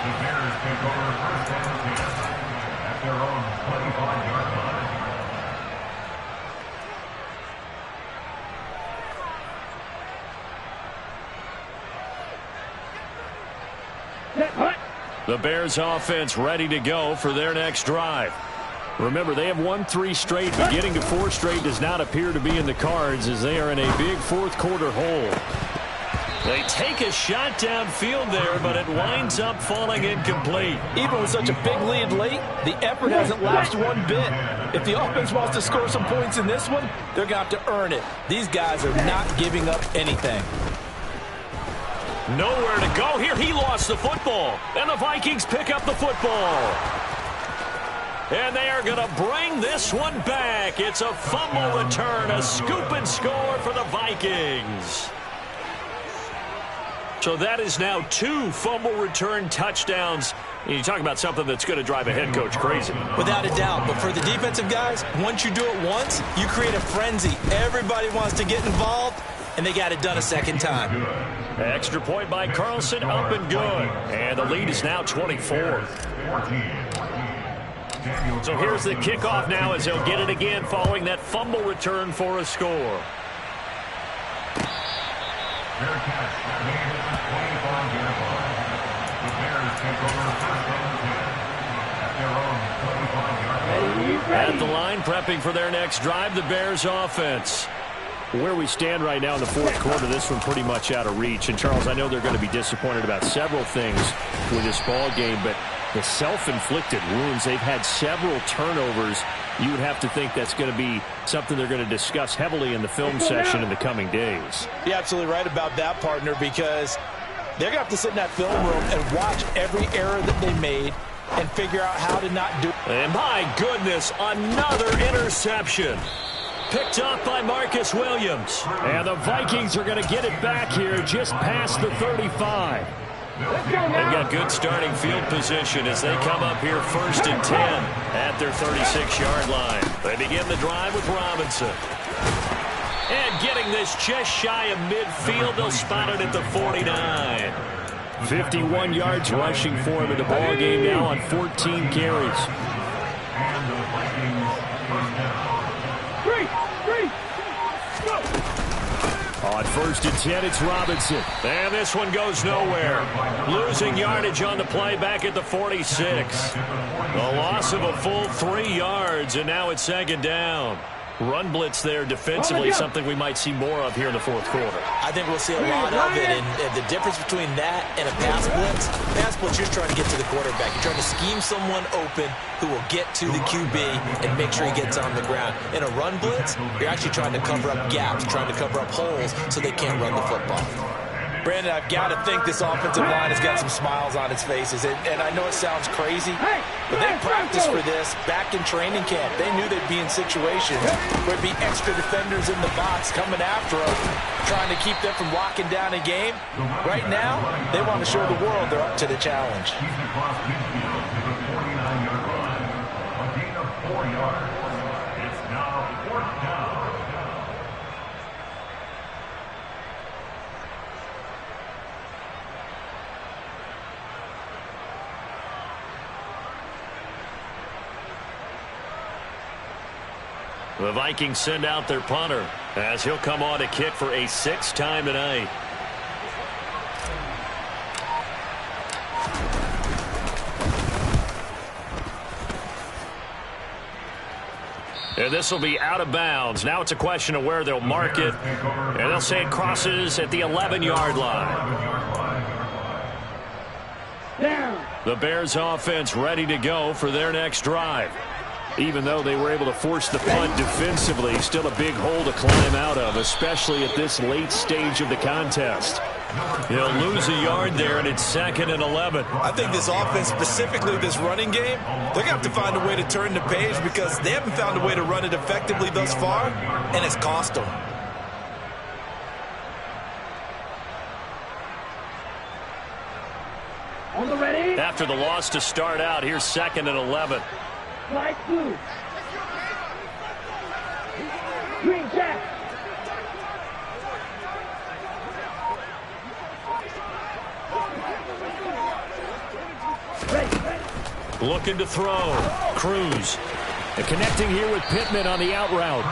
The Bears take over first and 10 at their own 25-yard line. The Bears offense ready to go for their next drive. Remember, they have won 3 straight, but getting to 4 straight does not appear to be in the cards as they are in a big fourth quarter hole. They take a shot downfield there, but it winds up falling incomplete. Even with such a big lead late, the effort hasn't lasted one bit. If the offense wants to score some points in this one, they're going to have to earn it. These guys are not giving up anything. Nowhere to go here. He lost the football, and the Vikings pick up the football. And they are going to bring this one back. It's a fumble return, a scoop and score for the Vikings. So that is now 2 fumble return touchdowns. And you talk about something that's going to drive a head coach crazy. Without a doubt. But for the defensive guys, once you do it once, you create a frenzy. Everybody wants to get involved, and they got it done a second time. Extra point by Carlson, up and good. And the lead is now 24. So here's the kickoff now as they'll get it again following that fumble return for a score. At the line, prepping for their next drive, the Bears offense. Where we stand right now in the fourth quarter, this one pretty much out of reach. And, Charles, I know they're going to be disappointed about several things with this ball game, but the self-inflicted wounds, they've had several turnovers. You would have to think that's going to be something they're going to discuss heavily in the film session in the coming days. You're absolutely right about that, partner, because they're going to have to sit in that film room and watch every error that they made and figure out how to not do it. And my goodness, another interception. Picked up by Marcus Williams. And the Vikings are going to get it back here just past the 35. They've got good starting field position as they come up here 1st and 10 at their 36-yard line. They begin the drive with Robinson. And getting this just shy of midfield, they'll spot it at the 49. 51 yards rushing for him in the ball game now on 14 carries. And the Vikings first down. On 1st and 10, it's Robinson. And this one goes nowhere. Losing yardage on the play back at the 46. A loss of a full 3 yards, and now it's 2nd down. Run blitz there defensively, something we might see more of here in the fourth quarter. I think we'll see a lot of it, and the difference between that and a pass blitz, you're trying to get to the quarterback. You're trying to scheme someone open who will get to the QB and make sure he gets on the ground. In a run blitz, you're actually trying to cover up gaps, trying to cover up holes so they can't run the football. Brandon, I've got to think this offensive line has got some smiles on its faces. And I know it sounds crazy, but they practiced for this back in training camp. They knew they'd be in situations where it'd be extra defenders in the box coming after them, trying to keep them from locking down a game. Right now, they want to show the world they're up to the challenge. A gain of 4 yards. It's now 4th down. The Vikings send out their punter as he'll come on to kick for a 6th time tonight. And this will be out of bounds. Now it's a question of where they'll mark it. And they'll say it crosses at the 11-yard line. The Bears offense ready to go for their next drive. Even though they were able to force the punt defensively, still a big hole to climb out of, especially at this late stage of the contest. They'll lose a yard there, and it's 2nd and 11. I think this offense, specifically this running game, they're going to have to find a way to turn the page because they haven't found a way to run it effectively thus far, and it's cost them. After the loss to start out, here's 2nd and 11. Light blue. Green jack. Looking to throw. Cruz. And connecting here with Pittman on the out route.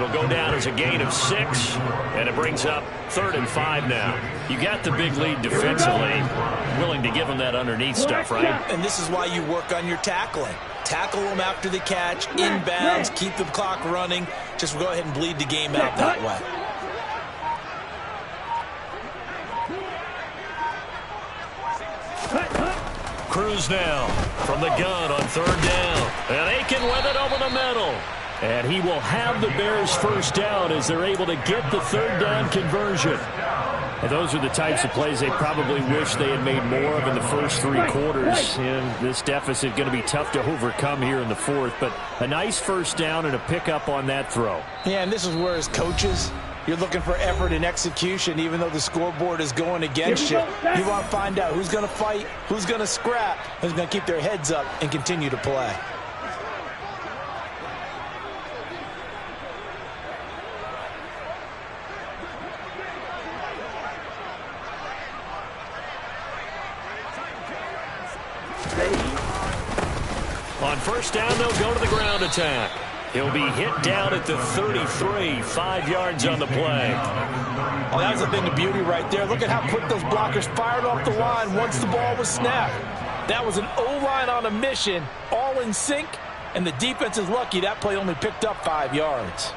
It'll go down as a gain of 6, and it brings up 3rd and 5 now. You got the big lead defensively, willing to give them that underneath stuff, right? And this is why you work on your tackling. Tackle them after the catch, inbounds, keep the clock running. Just go ahead and bleed the game out that way. Cruz now from the gun on 3rd down. And Aiken with it over the middle. And he will have the Bears first down as they're able to get the 3rd down conversion. And those are the types of plays they probably wish they had made more of in the first 3 quarters. And this deficit going to be tough to overcome here in the 4th. But a nice first down and a pickup on that throw. Yeah, and this is where as coaches, you're looking for effort and execution, even though the scoreboard is going against you. You want to find out who's going to fight, who's going to scrap, who's going to keep their heads up and continue to play. On first down, they'll go to the ground attack. He'll be hit down at the 33, 5 yards on the play. Oh, that was a thing of beauty right there. Look at how quick those blockers fired off the line once the ball was snapped. That was an O-line on a mission, all in sync, and the defense is lucky that play only picked up 5 yards.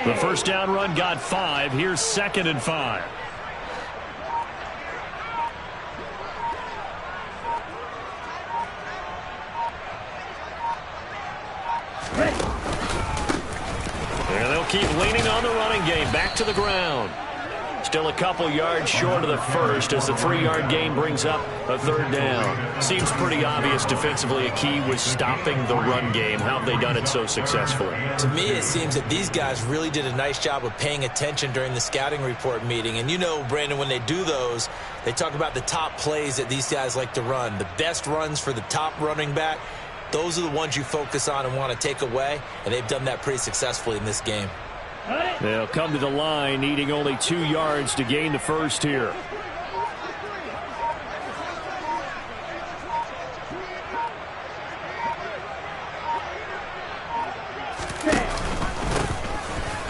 The first down run got 5. Here's 2nd and 5. And they'll keep leaning on the running game. Back to the ground. Still a couple yards short of the first as the 3-yard gain brings up a 3rd down. Seems pretty obvious defensively a key was stopping the run game. How have they done it so successfully? To me, it seems that these guys really did a nice job of paying attention during the scouting report meeting. And you know, Brandon, when they do those, they talk about the top plays that these guys like to run. The best runs for the top running back, those are the ones you focus on and want to take away. And they've done that pretty successfully in this game. They'll come to the line, needing only 2 yards to gain the first here.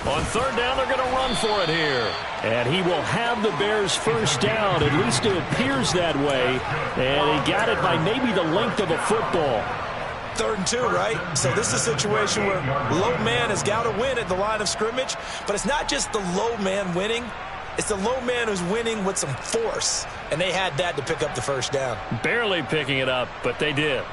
On 3rd down, they're going to run for it here. And he will have the Bears first down. At least it appears that way. And he got it by maybe the length of a football. 3rd and 2, right? So this is a situation where low man has got to win at the line of scrimmage, but it's not just the low man winning. It's the low man who's winning with some force, and they had that to pick up the first down. Barely picking it up, but they did.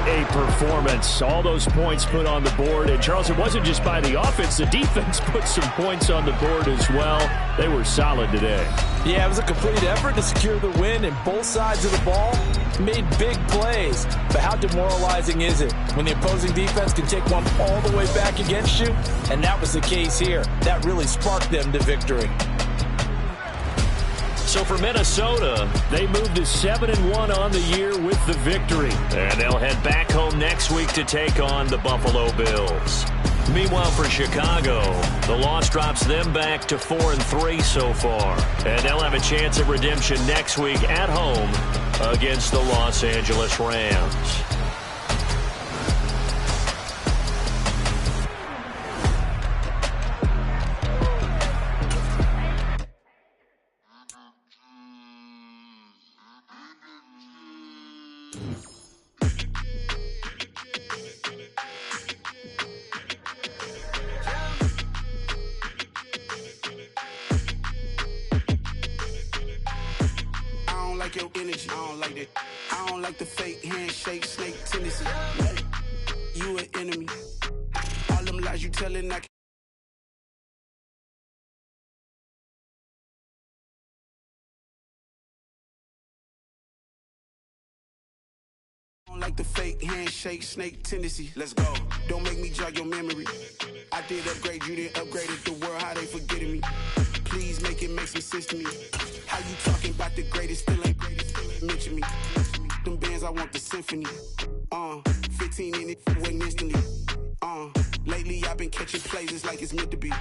A performance. All those points put on the board. And, Charles, it wasn't just by the offense. The defense put some points on the board as well. They were solid today. Yeah, it was a complete effort to secure the win, and both sides of the ball made big plays. But how demoralizing is it when the opposing defense can take one all the way back against you? And that was the case here. That really sparked them to victory. So for Minnesota, they moved to 7-1 on the year with the victory. And they'll head back home next week to take on the Buffalo Bills. Meanwhile, for Chicago, the loss drops them back to 4-3 so far. And they'll have a chance at redemption next week at home against the Los Angeles Rams. Your energy, I don't like that. I don't like the fake handshake, snake tendency. You an enemy. All them lies you telling, I don't like the fake handshake, snake tendency. Let's go. Don't make me jog your memory. I did upgrade, you didn't upgrade it. The world, how they forgetting me. Please make it make some sense to me. How you talking about the greatest, still ain't greatest, still ain't mentioned. mention me. Them bands, I want the symphony. 15 in it, wasn't instantly. Lately I've been catching plays, it's like it's meant to be.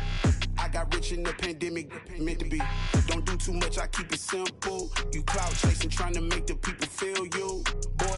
I got rich in the pandemic, meant to be. Don't do too much, I keep it simple. You clout chasing, trying to make the people feel you. Boy,